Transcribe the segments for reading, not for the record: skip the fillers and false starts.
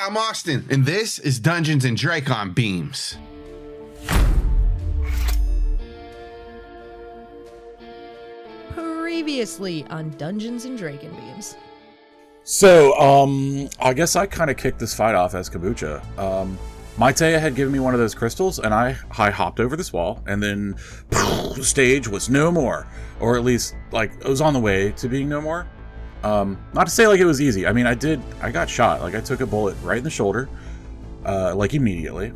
I'm Austin, and this is Dungeons and Dracon Beams. Previously on Dungeons and Dracon Beams. So, I guess I kind of kicked this fight off as Kombucha. Mytaya had given me one of those crystals, and I hopped over this wall, and then the stage was no more. Or at least, like, it was on the way to being no more. Not to say, like, it was easy. I mean, I got shot. Like, I took a bullet right in the shoulder, like, immediately.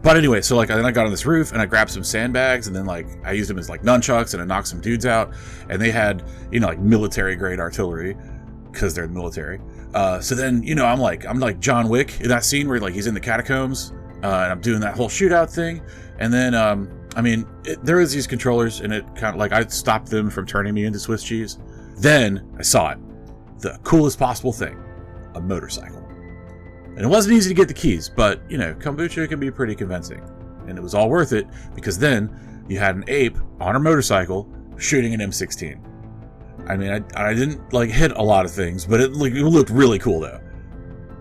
But anyway, so, like, then I got on this roof, and I grabbed some sandbags, and then, like, I used them as, like, nunchucks, and I knocked some dudes out, and they had, you know, like, military-grade artillery, because they're the military. So then, you know, I'm like John Wick in that scene where, like, he's in the catacombs, and I'm doing that whole shootout thing, and then, I mean, there is these controllers, and it kind of, like, I stopped them from turning me into Swiss cheese. Then, I saw it. The coolest possible thing. A motorcycle. And it wasn't easy to get the keys, but, you know, kombucha can be pretty convincing. And it was all worth it, because then you had an ape on a motorcycle shooting an M16. I mean, I didn't, like, hit a lot of things, but it looked really cool, though.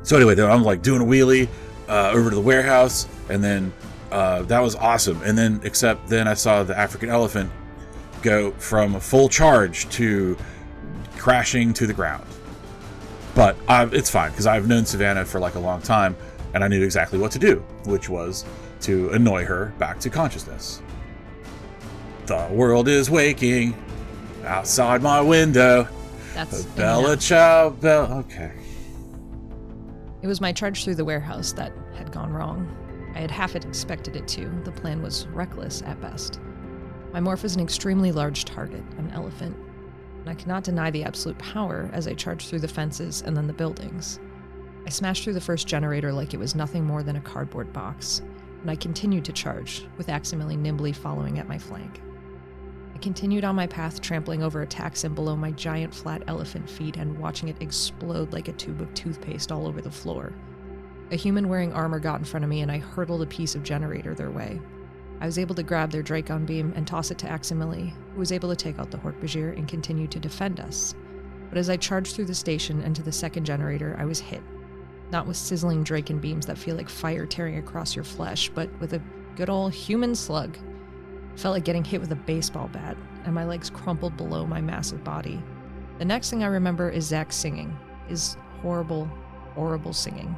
So anyway, then I'm, like, doing a wheelie over to the warehouse, and then that was awesome. And then, except then I saw the African elephant go from full charge to crashing to the ground. But it's fine, because I've known Savannah for, like, a long time, and I knew exactly what to do, which was to annoy her back to consciousness. The world is waking outside my window. That's Bella Ciao, Bella. Okay. It was my charge through the warehouse that had gone wrong. I had half expected it to. The plan was reckless at best. My morph is an extremely large target, an elephant, and I cannot deny the absolute power as I charged through the fences and then the buildings. I smashed through the first generator like it was nothing more than a cardboard box, and I continued to charge, with Aximili nimbly following at my flank. I continued on my path, trampling over a taxon below my giant flat elephant feet and watching it explode like a tube of toothpaste all over the floor. A human wearing armor got in front of me and I hurtled a piece of generator their way. I was able to grab their Dracon Beam and toss it to Aximili, who was able to take out the Hork-Bajir and continue to defend us. But as I charged through the station and to the second generator, I was hit. Not with sizzling Dracon Beams that feel like fire tearing across your flesh, but with a good old human slug. It felt like getting hit with a baseball bat, and my legs crumpled below my massive body. The next thing I remember is Zach singing, his horrible, horrible singing.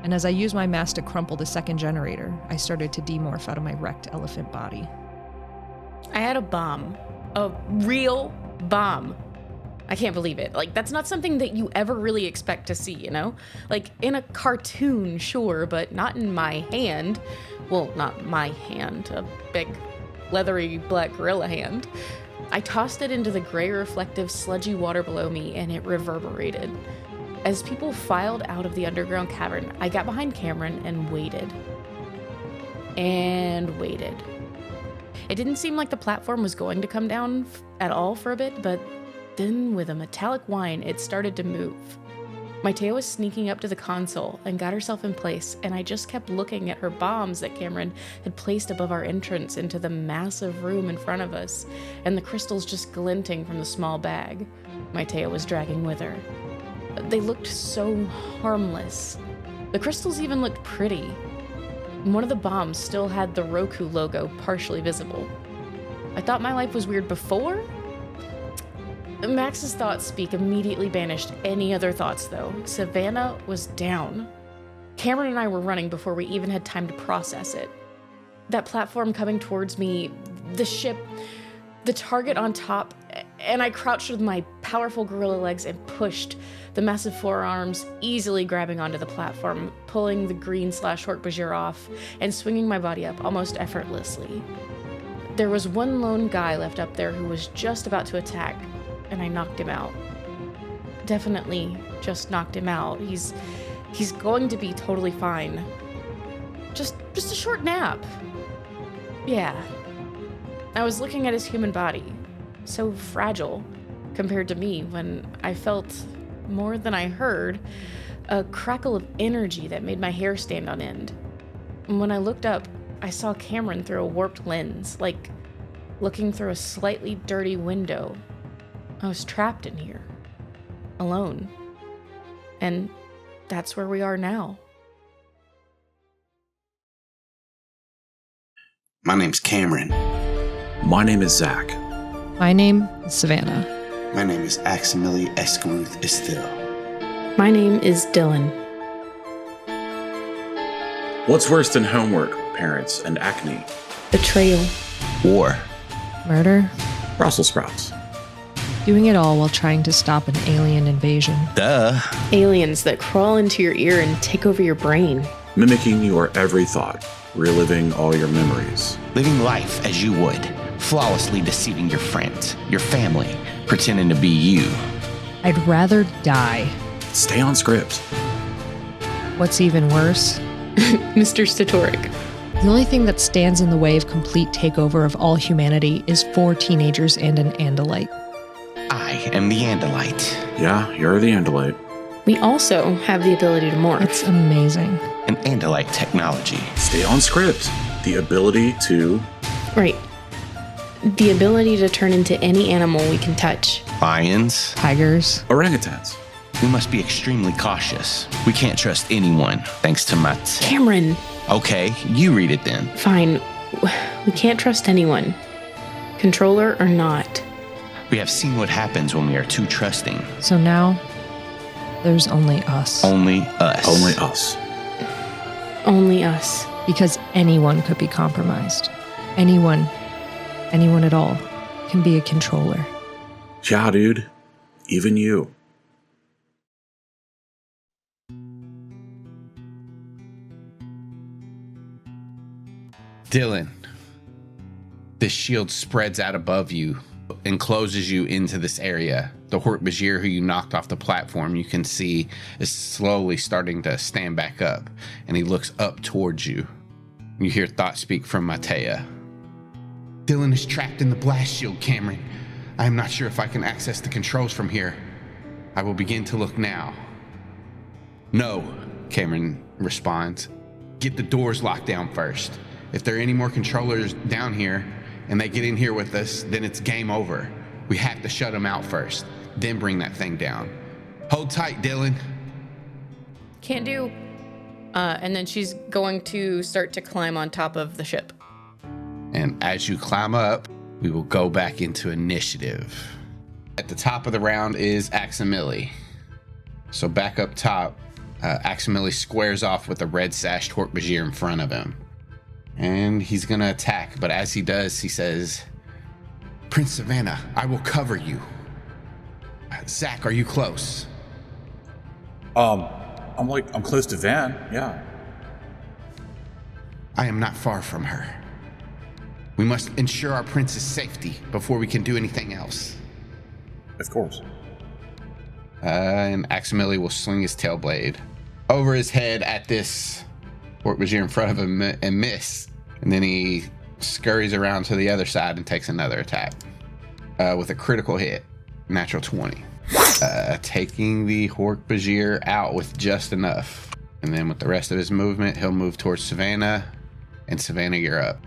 And as I used my mass to crumple the second generator, I started to demorph out of my wrecked elephant body. I had a bomb. A real bomb. I can't believe it. Like, that's not something that you ever really expect to see, you know? Like, in a cartoon, sure, but not in my hand. Well, not my hand. A big, leathery black gorilla hand. I tossed it into the gray, reflective, sludgy water below me, and it reverberated. As people filed out of the underground cavern, I got behind Kamren and waited. And waited. It didn't seem like the platform was going to come down at all for a bit, but then with a metallic whine, it started to move. Mytaya was sneaking up to the console and got herself in place, and I just kept looking at her bombs that Kamren had placed above our entrance into the massive room in front of us, and the crystals just glinting from the small bag Mytaya was dragging with her. They looked so harmless. The crystals even looked pretty. And one of the bombs still had the Roku logo partially visible. I thought my life was weird before? Max's thoughts speak immediately banished any other thoughts, though. Savannah was down. Kamren and I were running before we even had time to process it. That platform coming towards me, the ship, the target on top, and I crouched with my powerful gorilla legs and pushed, the massive forearms easily grabbing onto the platform, pulling the green/Hork-Bajir off, and swinging my body up almost effortlessly. There was one lone guy left up there who was just about to attack, and I knocked him out. Definitely just knocked him out. He's going to be totally fine. Just a short nap. Yeah. I was looking at his human body, so fragile compared to me, when I felt, more than I heard, a crackle of energy that made my hair stand on end. And when I looked up, I saw Kamren through a warped lens, like looking through a slightly dirty window. I was trapped in here, alone. And that's where we are now. My name's Kamren. My name is Zach. My name is Savannah. My name is Aximili Estil. My name is Dylan. What's worse than homework, parents, and acne? Betrayal. War. Murder. Brussels sprouts. Doing it all while trying to stop an alien invasion. Duh. Aliens that crawl into your ear and take over your brain. Mimicking your every thought. Reliving all your memories. Living life as you would. Flawlessly deceiving your friends, your family, pretending to be you. I'd rather die. Stay on script. What's even worse? Mr. Statoric. The only thing that stands in the way of complete takeover of all humanity is 4 teenagers and an Andalite. I am the Andalite. Yeah, you're the Andalite. We also have the ability to morph. It's amazing. An Andalite technology. Stay on script. The ability to... Right. The ability to turn into any animal we can touch. Lions. Tigers. Orangutans. We must be extremely cautious. We can't trust anyone, thanks to my... Kamren. Okay, you read it then. Fine. We can't trust anyone. Controller or not. We have seen what happens when we are too trusting. So now, there's only us. Only us. Only us. Only us. Because anyone could be compromised. Anyone at all, can be a controller. Yeah, dude. Even you. Dylan, this shield spreads out above you, encloses you into this area. The Hork-Bajir who you knocked off the platform, you can see is slowly starting to stand back up, and he looks up towards you. You hear thought speak from Mytaya. Dylan is trapped in the blast shield, Kamren. I am not sure if I can access the controls from here. I will begin to look now. No, Kamren responds. Get the doors locked down first. If there are any more controllers down here and they get in here with us, then it's game over. We have to shut them out first, then bring that thing down. Hold tight, Dylan. Can't do. And then she's going to start to climb on top of the ship. And as you climb up, we will go back into initiative. At the top of the round is Aximili. So back up top, Aximili squares off with a red sashed Hork-Bajir in front of him. And he's gonna attack, but as he does, he says, Prince Savannah, I will cover you. Zach, are you close? I'm close to Van, yeah. I am not far from her. We must ensure our prince's safety before we can do anything else. Of course. And Aximili will swing his tail blade over his head at this Hork-Bajir in front of him and miss. And then he scurries around to the other side and takes another attack with a critical hit, natural 20. Taking the Hork-Bajir out with just enough. And then with the rest of his movement, he'll move towards Savannah. And Savannah, you're up.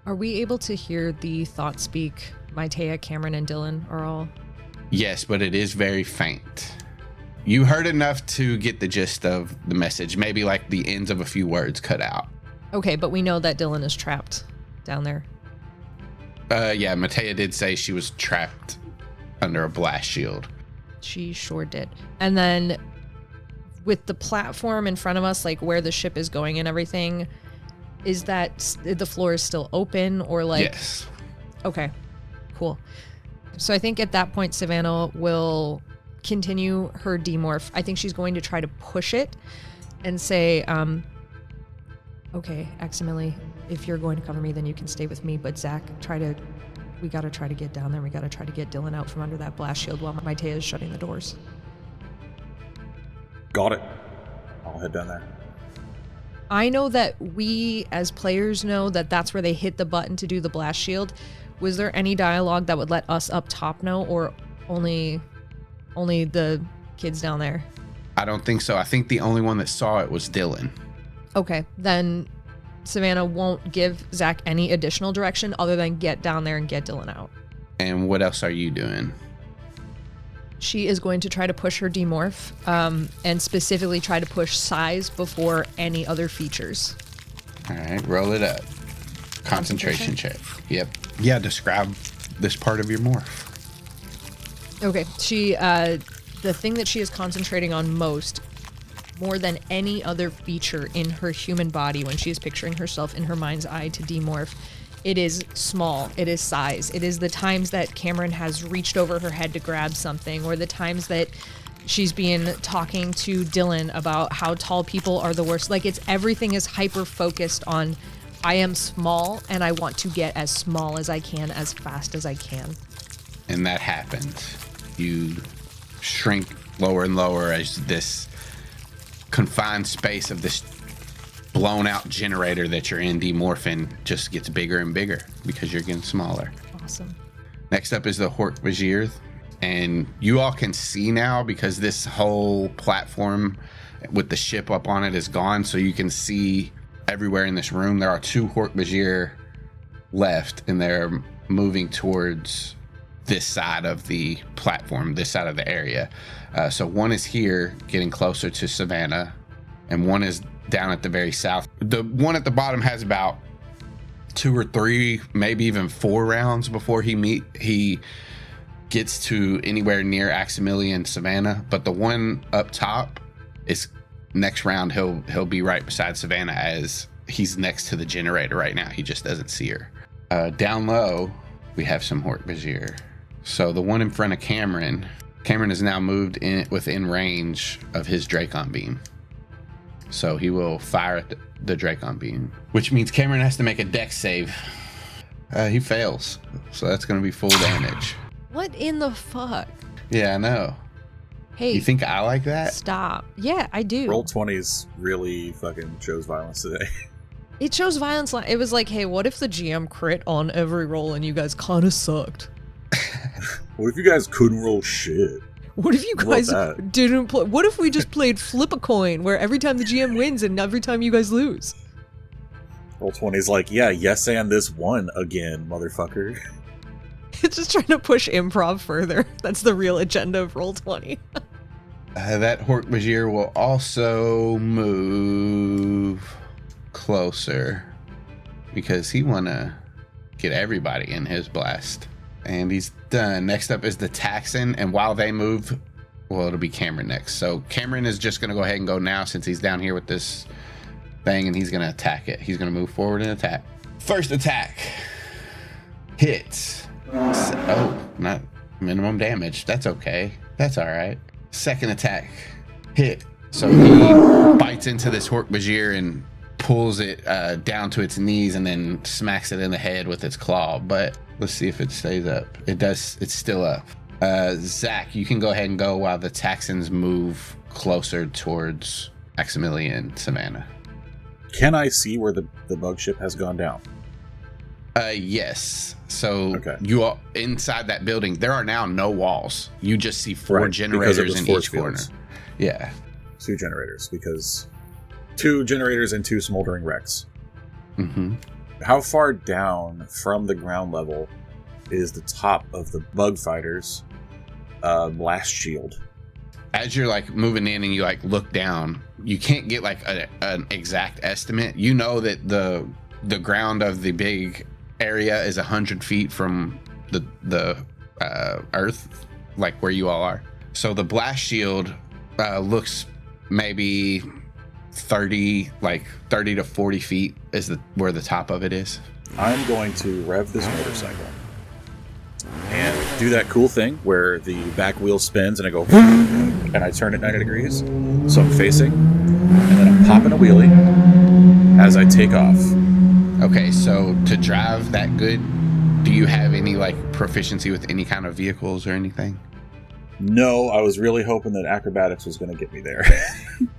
Are we able to hear the thought speak? Mytaya, Kamren, and Dylan are all... Yes, but it is very faint. You heard enough to get the gist of the message. Maybe like the ends of a few words cut out. Okay, but we know that Dylan is trapped down there. Yeah, Mytaya did say she was trapped under a blast shield. She sure did. And then with the platform in front of us, like where the ship is going and everything, is that the floor is still open or like... Yes. Okay, cool. So I think at that point, Savannah will continue her demorph. I think she's going to try to push it and say, okay, Aximili, if you're going to cover me, then you can stay with me. But Zach, we gotta try to get down there. We gotta try to get Dylan out from under that blast shield while Mytaya is shutting the doors. Got it. I'll head down there. I know that we as players know that that's where they hit the button to do the blast shield. Was there any dialogue that would let us up top know, or only the kids down there? I don't think so. I think the only one that saw it was Dylan. Okay, then Savannah won't give Zach any additional direction other than get down there and get Dylan out. And what else are you doing? She is going to try to push her demorph, and specifically try to push size before any other features. All right, roll it up. Concentration check. Yep. Yeah, describe this part of your morph. Okay, she, the thing that she is concentrating on most, more than any other feature in her human body when she is picturing herself in her mind's eye to demorph, it is small, it is size. It is the times that Kamren has reached over her head to grab something, or the times that she's been talking to Dylan about how tall people are the worst. Like, it's everything is hyper-focused on, I am small, and I want to get as small as I can, as fast as I can. And that happens. You shrink lower and lower as this confined space of this blown out generator that you're in demorphing just gets bigger and bigger because you're getting smaller. Awesome. Next up is the Hork-Bajir, and you all can see now because this whole platform with the ship up on it is gone, so you can see everywhere in this room. There are 2 Hork-Bajir left, and they're moving towards this side of the platform, this side of the area. So one is here, getting closer to Savannah, and one is down at the very south. The one at the bottom has about 2 or 3, maybe even 4 rounds before he gets to anywhere near Aximili and Savannah. But the one up top is next round. He'll be right beside Savannah as he's next to the generator right now. He just doesn't see her. Down low, we have some Hork-Bajir. So the one in front of Kamren is now moved in within range of his Dracon Beam. So he will fire at the Dracon Beam, which means Kamren has to make a dex save. He fails, so that's going to be full damage. What in the fuck? Yeah, I know. Hey, you think I like that? Stop. Yeah, I do. Roll20s really fucking shows violence today. It shows violence. It was like, hey, what if the GM crit on every roll and you guys kind of sucked? What if you guys couldn't roll shit? What if you guys didn't play? What if we just played flip a coin where every time the GM wins and every time you guys lose? Roll20's like, yeah, yes and this one again, motherfucker. It's just trying to push improv further. That's the real agenda of Roll20. That Hork-Bajir will also move closer because he want to get everybody in his blast. And he's done. Next up is the Taxon, and while they move, well, it'll be Kamren next. So Kamren is just going to go ahead and go now since he's down here with this thing, and he's going to attack it. He's going to move forward and attack. First attack. Hits. Oh, not minimum damage. That's okay. That's all right. Second attack. Hit. So he bites into this Hork-Bajir and pulls it down to its knees and then smacks it in the head with its claw. But let's see if it stays up. It does. It's still up. Zach, you can go ahead and go while the Taxons move closer towards Aximili and Savannah. Can I see where the bug ship has gone down? Yes. So you are inside that building. There are now no walls. You just see 4 generators in each corner. Yeah. 2 generators, because 2 generators and 2 smoldering wrecks. Mm-hmm. How far down from the ground level is the top of the bug fighters' blast shield? As you're like moving in and you like look down, you can't get like an exact estimate. You know that the ground of the big area is 100 feet from the earth, like where you all are. So the blast shield looks maybe 30 to 40 feet is where the top of it is. I'm going to rev this motorcycle and do that cool thing where the back wheel spins and I go and I turn it 90 degrees, so I'm facing, and then I'm popping a wheelie as I take off. Okay, so to drive that good, do you have any like proficiency with any kind of vehicles or anything? No, I was really hoping that acrobatics was going to get me there.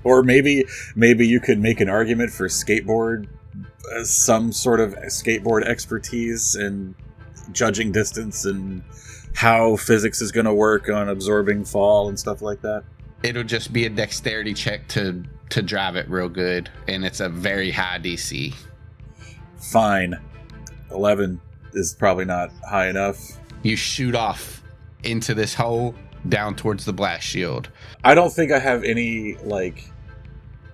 Or maybe you could make an argument for skateboard, some sort of skateboard expertise and judging distance and how physics is going to work on absorbing fall and stuff like that. It'll just be a dexterity check to drive it real good, and it's a very high DC. Fine. 11 is probably not high enough. You shoot off into this hole, down towards the blast shield. I don't think I have any, like...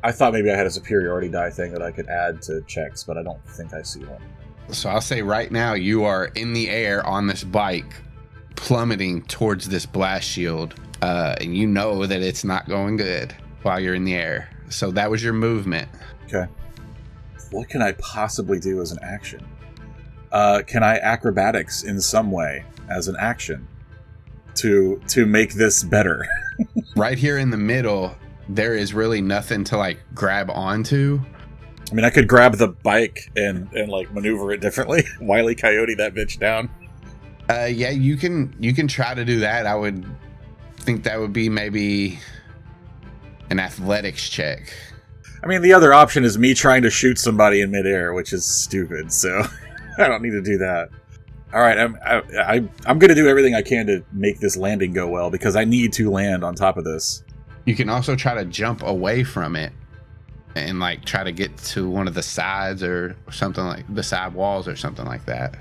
I thought maybe I had a superiority die thing that I could add to checks, but I don't think I see one. So I'll say right now you are in the air on this bike, plummeting towards this blast shield, and you know that it's not going good while you're in the air. So that was your movement. Okay. What can I possibly do as an action? Can I acrobatics in some way as an action to make this better? Right here in the middle, there is really nothing to like grab onto. I mean, I could grab the bike and like maneuver it differently. Wile E. Coyote that bitch down. Yeah, you can try to do that. I would think that would be maybe an athletics check. I mean, the other option is me trying to shoot somebody in midair, which is stupid. So I don't need to do that. All right, I'm going to do everything I can to make this landing go well because I need to land on top of this. You can also try to jump away from it and like try to get to one of the sides or something, like the side walls or something like that.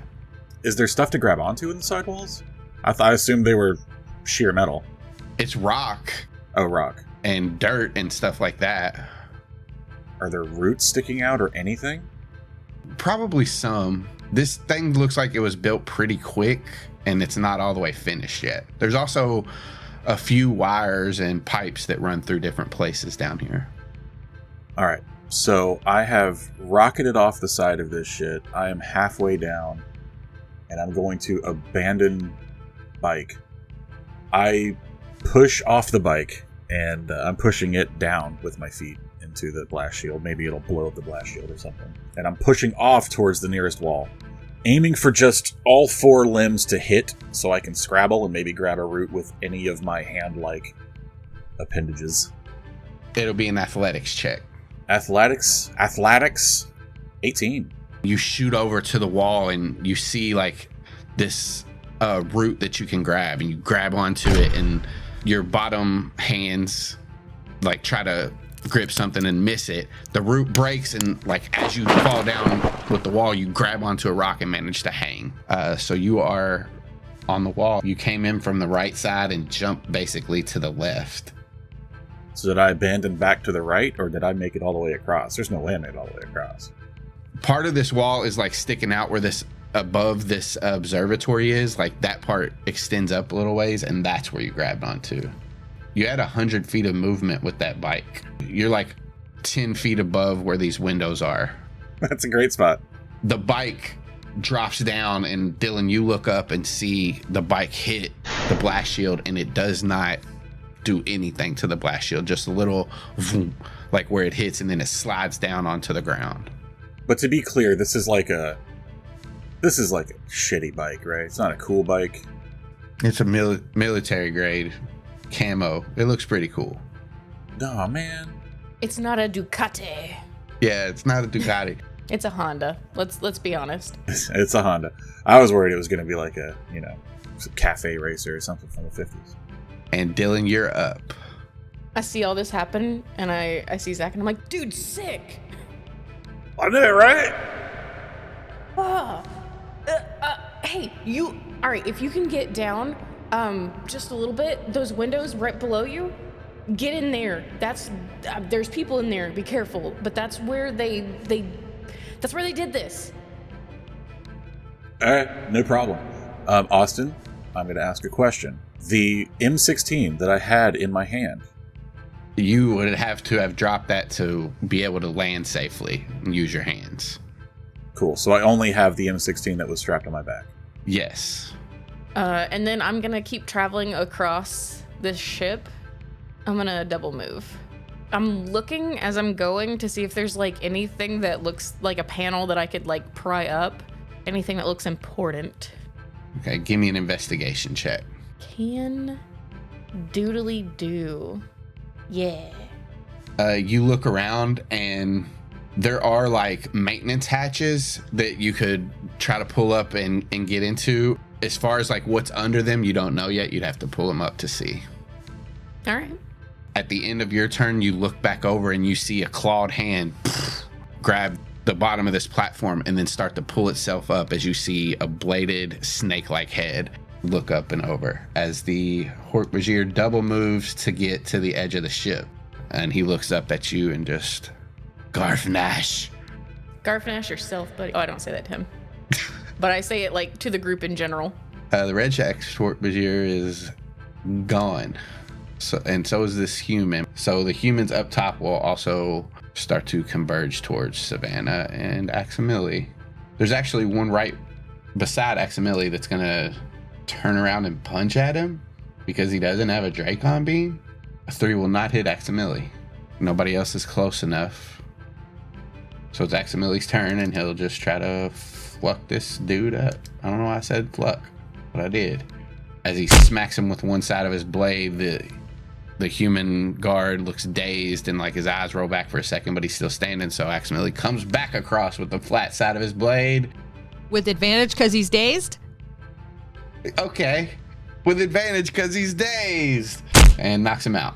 Is there stuff to grab onto in the side walls? I assumed they were sheer metal. It's rock. Oh, rock. And dirt and stuff like that. Are there roots sticking out or anything? Probably some. This thing looks like it was built pretty quick and it's not all the way finished yet. There's also a few wires and pipes that run through different places down here. All right. So I have rocketed off the side of this shit. I am halfway down and I'm going to abandon bike. I push off the bike and I'm pushing it down with my feet into the blast shield. Maybe it'll blow up the blast shield or something. And I'm pushing off towards the nearest wall, aiming for just all four limbs to hit so I can scrabble and maybe grab a root with any of my hand-like appendages. It'll be an athletics check. Athletics, 18. You shoot over to the wall and you see like this root that you can grab, and you grab onto it and your bottom hands like try to grip something and miss it. The root breaks, and like as you fall down with the wall, you grab onto a rock and manage to hang. So you are on the wall. You came in from the right side and jumped basically to the left. So did I abandon back to the right, or did I make it all the way across? There's no way I made it all the way across. Part of this wall is like sticking out where this above this observatory is. Like that part extends up a little ways, and that's where you grabbed onto. You had 100 feet of movement with that bike. You're like 10 feet above where these windows are. That's a great spot. The bike drops down, and Dylan, you look up and see the bike hit the blast shield, and it does not do anything to the blast shield. Just a little vroom, like where it hits, and then it slides down onto the ground. But to be clear, this is like a shitty bike, right? It's not a cool bike. It's a military grade camo. It looks pretty cool. No, man. It's not a Ducati. Yeah, it's not a Ducati. It's a Honda. Let's be honest. It's a Honda. I was worried it was going to be like a, cafe racer or something from the 50s. And Dylan, you're up. I see all this happen, and I see Zach, and I'm like, dude, sick. I know, right? Hey, all right, if you can get down just a little bit, those windows right below you, get in there. There's people in there, be careful. But that's where they did this. All right, no problem. Austin, I'm going to ask a question. The M16 that I had in my hand. You would have to have dropped that to be able to land safely and use your hands. Cool. So I only have the M16 that was strapped on my back. Yes. And then I'm going to keep traveling across this ship. I'm going to double move. I'm looking as I'm going to see if there's like anything that looks like a panel that I could like pry up. Anything that looks important. Okay, give me an investigation check. Can doodly do. Yeah. You look around and there are like maintenance hatches that you could try to pull up and get into. As far as like what's under them, you don't know yet. You'd have to pull them up to see. All right. At the end of your turn, you look back over and you see a clawed hand grab the bottom of this platform and then start to pull itself up as you see a bladed snake-like head. look up and over as the Hork-Bajir double moves to get to the edge of the ship. And he looks up at you and just, Garfnash. Garfnash yourself, buddy. Oh, I don't say that to him. But I say it like to the group in general. The red shack Hork-Bajir is gone. So is this human. So the humans up top will also start to converge towards Savannah and Aximili. There's actually one right beside Aximili that's going to turn around and punch at him because he doesn't have a Dracon Beam. A 3 will not hit Aximili. Nobody else is close enough. So it's Aximili's turn, and he'll just try to fluck this dude up. I don't know why I said fluck, but I did. As he smacks him with one side of his blade, the human guard looks dazed and like his eyes roll back for a second, but he's still standing. So Aximili comes back across with the flat side of his blade. With advantage because he's dazed? Okay. With advantage because he's dazed. And knocks him out.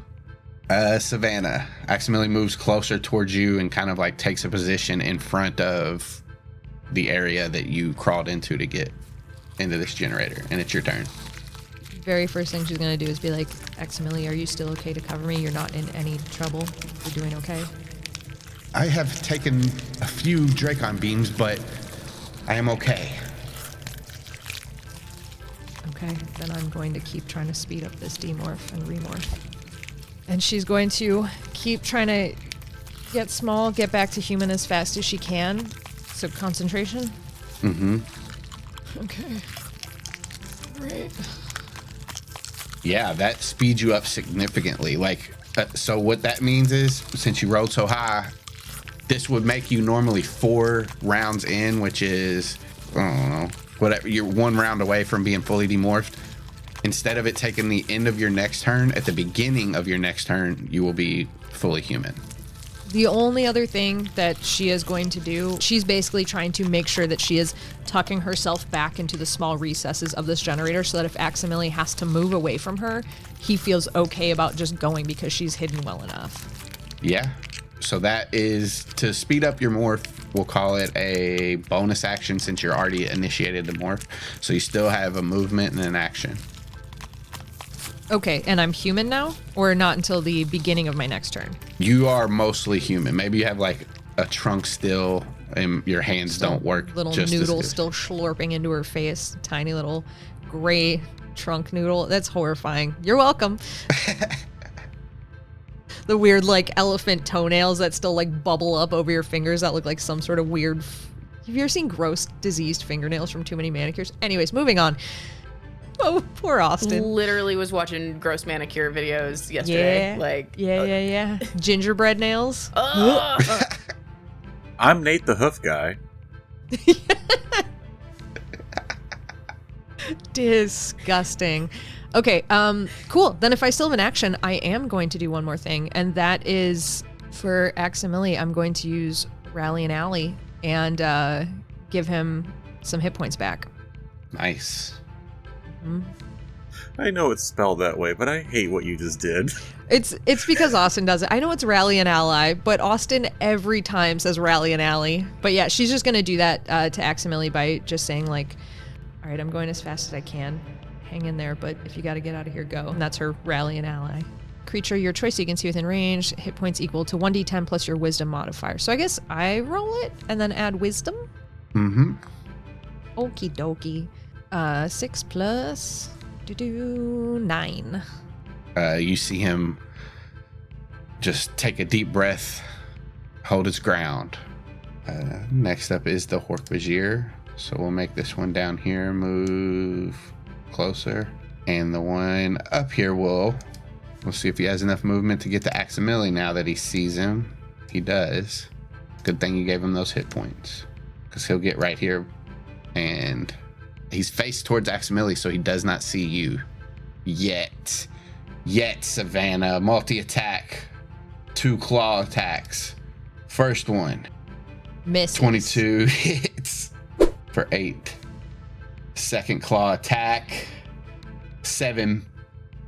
Savannah. Aximili moves closer towards you and kind of like takes a position in front of the area that you crawled into to get into this generator. And it's your turn. Very first thing she's going to do is be like, Aximili, are you still okay to cover me? You're not in any trouble? You're doing okay? I have taken a few Dracon Beams, but I am okay. Okay, then I'm going to keep trying to speed up this demorph and remorph. And she's going to keep trying to get small, get back to human as fast as she can. So concentration? Mm-hmm. Okay. Great. Yeah, that speeds you up significantly. Like, so what that means is, since you rolled so high, this would make you normally 4 rounds in, which is, I don't know, whatever. You're 1 round away from being fully demorphed. Instead of it taking the end of your next turn, at the beginning of your next turn, you will be fully human. The only other thing that she is going to do, she's basically trying to make sure that she is tucking herself back into the small recesses of this generator so that if Aximili has to move away from her, he feels okay about just going because she's hidden well enough. Yeah. So that is to speed up your morph. We'll call it a bonus action since you're already initiated the morph. So you still have a movement and an action. Okay, and I'm human now? Or not until the beginning of my next turn? You are mostly human. Maybe you have like a trunk still and your hands don't work. Little just noodle still slurping into her face. Tiny little gray trunk noodle. That's horrifying. You're welcome. The weird like elephant toenails that still like bubble up over your fingers that look like some sort of weird... Have you ever seen gross diseased fingernails from too many manicures? Anyways, moving on. Oh, poor Austin. Literally was watching gross manicure videos yesterday. Yeah. Gingerbread nails. I'm Nate the Hoof Guy. Disgusting. Okay, cool. Then if I still have an action, I am going to do one more thing, and that is for Aximili, I'm going to use Rally and Alley and give him some hit points back. Nice. I know it's spelled that way, but I hate what you just did. It's because Austin does it. I know it's Rally and Ally, but Austin every time says Rally and Ally. But yeah, she's just going to do that to Aximili by just saying like, all right, I'm going as fast as I can. Hang in there, but if you got to get out of here, go. And that's her Rally and Ally. Creature your choice you can see within range, hit points equal to 1d10 plus your wisdom modifier. So I guess I roll it and then add wisdom? Mm-hmm. Okie dokie. 6 plus 9. You see him just take a deep breath, hold his ground. Next up is the Hork-Bajir. So we'll make this one down here move closer. And the one up here we'll see if he has enough movement to get to Aximili now that he sees him. He does. Good thing you gave him those hit points. Because he'll get right here and... He's faced towards Aximili, so he does not see you yet. Savannah. Multi-attack. 2 claw attacks. First one. Misses. 22 hits for 8. Second claw attack. 7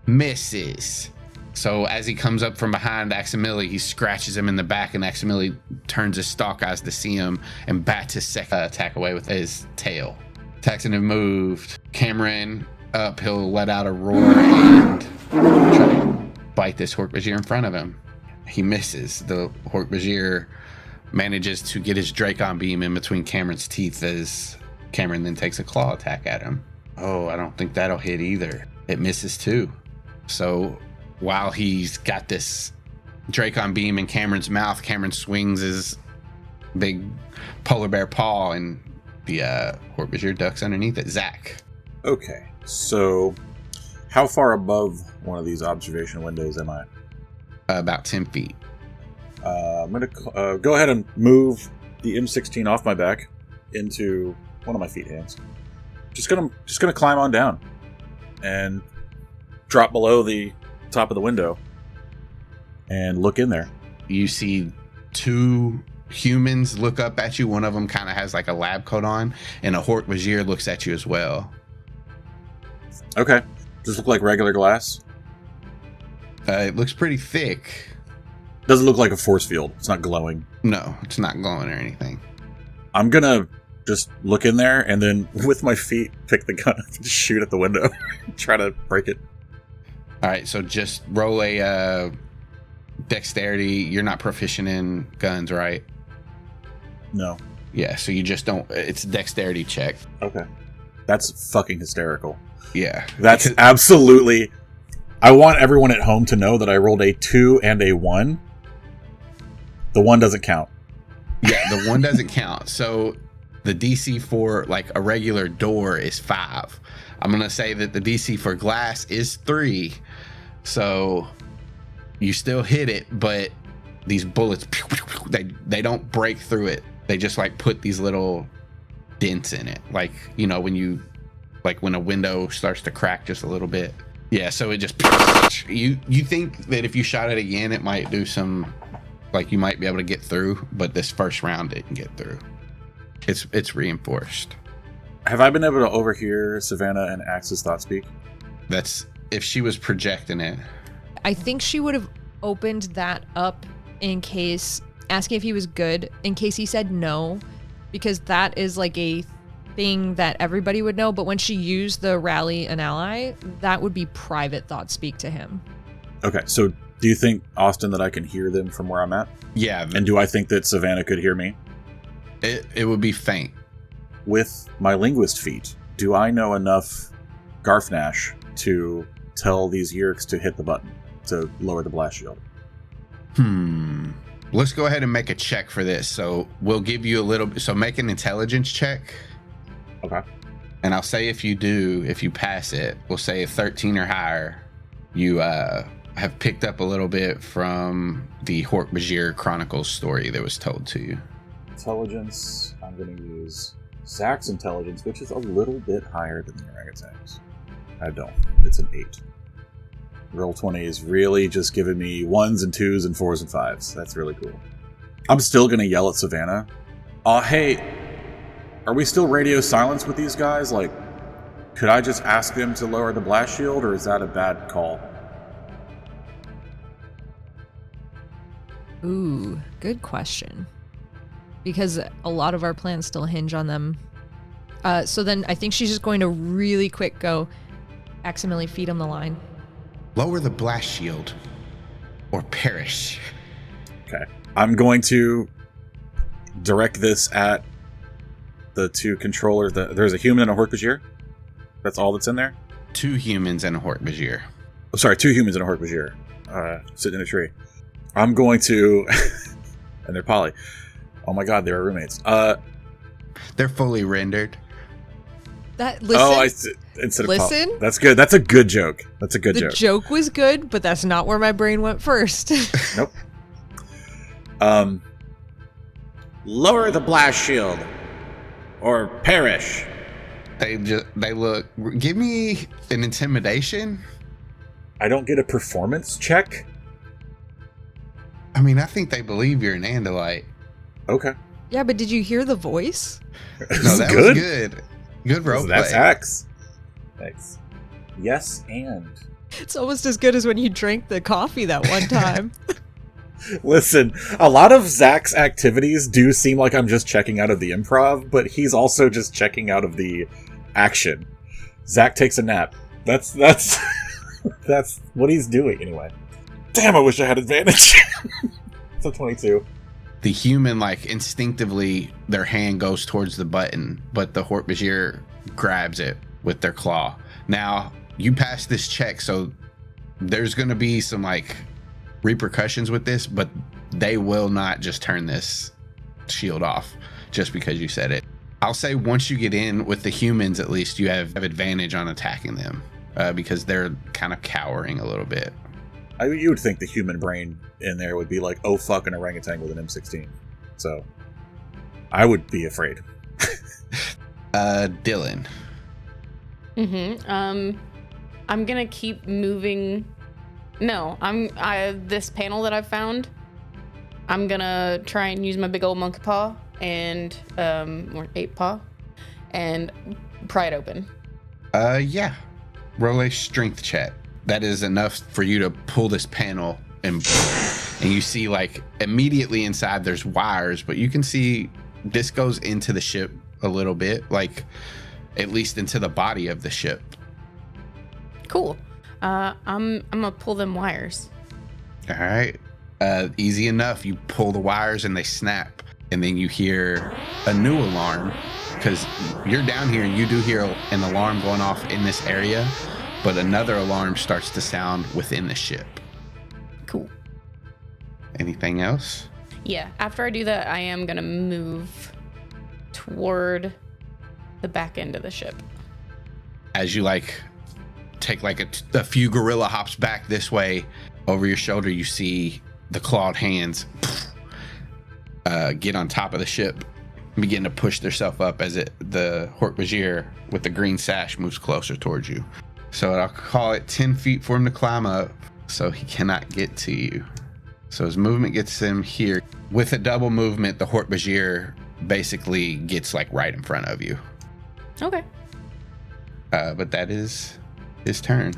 misses. So as he comes up from behind Aximili, he scratches him in the back, and Aximili turns his stalk eyes to see him and bats his second attack away with his tail. Attacks and have moved. Kamren, up, he'll let out a roar and try to bite this Hork-Bajir in front of him. He misses. The Hork-Bajir manages to get his Dracon Beam in between Kamren's teeth as Kamren then takes a claw attack at him. Oh, I don't think that'll hit either. It misses too. So while he's got this Dracon Beam in Kamren's mouth, Kamren swings his big polar bear paw and the Hork-Bajir ducks underneath it. Zach. Okay, so how far above one of these observation windows am I? About 10 feet. I'm going to go ahead and move the M16 off my back into one of my feet hands. Just gonna climb on down and drop below the top of the window and look in there. You see two humans look up at you. One of them kind of has like a lab coat on, and a Hork-Bajir looks at you as well. Okay. Does it look like regular glass? It looks pretty thick. Doesn't look like a force field. It's not glowing. No, it's not glowing or anything. I'm gonna just look in there and then with my feet pick the gun up and shoot at the window. Try to break it. All right, so just roll a dexterity. You're not proficient in guns, right? No. Yeah, so you just don't. It's a dexterity check. Okay. That's fucking hysterical. Yeah. That's absolutely... I want everyone at home to know that I rolled a 2 and a 1. The 1 doesn't count. Yeah, the 1 doesn't count. So the DC for like a regular door is 5. I'm going to say that the DC for glass is 3. So you still hit it, but these bullets, they don't break through it. They just like put these little dents in it. Like, you know, when a window starts to crack just a little bit. Yeah, so it just, you think that if you shot it again, it might do some, like you might be able to get through, but this first round didn't get through. It's reinforced. Have I been able to overhear Savannah and Axe's thought speak? That's if she was projecting it. I think she would have opened that up in case, asking if he was good, in case he said no, because that is like a thing that everybody would know. But when she used the rally an ally, that would be private thought speak to him. Okay, so do you think, Austin, that I can hear them from where I'm at? Yeah. And do I think that Savannah could hear me? It would be faint. With my linguist feat, do I know enough Garfnash to tell these Yeerks to hit the button to lower the blast shield? Let's go ahead and make a check for this. So we'll give you a little, so make an intelligence check. Okay. And I'll say if you pass it, we'll say a 13 or higher, you have picked up a little bit from the Hork-Bajir Chronicles story that was told to you. Intelligence, I'm going to use Zach's intelligence, which is a little bit higher than the orangutan's. I don't. It's an 8. Roll20 is really just giving me 1s and 2s and 4s and 5s. That's really cool. I'm still going to yell at Savannah. Hey, are we still radio silence with these guys? Like, could I just ask them to lower the blast shield, or is that a bad call? Ooh, good question. Because a lot of our plans still hinge on them. So then I think she's just going to really quick go, Aximili, feed him the line. Lower the blast shield or perish. Okay. I'm going to direct this at the 2 controllers. There's a human and a Hork-Bajir? That's all that's in there? 2 humans and a Hork-Bajir. Oh, sorry, 2 humans and a Hork-Bajir. Sitting in a tree. I'm going to... and they're poly. Oh my god, they're roommates. They're fully rendered. Listen, listen. That's good. That's a good joke. That's a good joke. The joke was good, but that's not where my brain went first. Nope. Lower the blast shield or perish. They look. Give me an intimidation. I don't get a performance check. I mean, I think they believe you're an Andalite. Okay. Yeah, but did you hear the voice? No, that was good. Good roleplay. That's Axe. Thanks. Yes, and It's almost as good as when you drank the coffee that one time. listen, a lot of Zach's activities do seem like I'm just checking out of the improv, but he's also just checking out of the action. Zach takes a nap. That's that's what he's doing anyway. Damn, I wish I had advantage. It's a 22. The human, like, instinctively, their hand goes towards the button, but the Hork-Bajir grabs it with their claw. Now, you pass this check, so there's going to be some, like, repercussions with this, but they will not just turn this shield off just because you said it. I'll say once you get in with the humans, at least, you have advantage on attacking them because they're kind of cowering a little bit. You would think the human brain in there would be like, oh, fuck, an orangutan with an M16. So, I would be afraid. Dylan. I'm gonna keep moving. No, this panel that I've found, I'm gonna try and use my big old monkey paw and, or ape paw, and pry it open. Yeah. Roll a strength check. That is enough for you to pull this panel and you see, like, immediately inside there's wires, but you can see this goes into the ship a little bit, like at least into the body of the ship. Cool. I'm gonna pull them wires. All right. Easy enough. You pull the wires and they snap, and then you hear a new alarm because you're down here and you do hear an alarm going off in this area. But another alarm starts to sound within the ship. Cool. Anything else? Yeah, after I do that, I am going to move toward the back end of the ship. As you, like, take, like, a few gorilla hops back this way, over your shoulder, you see the clawed hands get on top of the ship and begin to push themselves up as the Hork-Bajir with the green sash moves closer towards you. So I'll call it 10 feet for him to climb up, so he cannot get to you. So his movement gets him here. With a double movement, the Hork-Bajir basically gets, like, right in front of you. Okay. But that is his turn.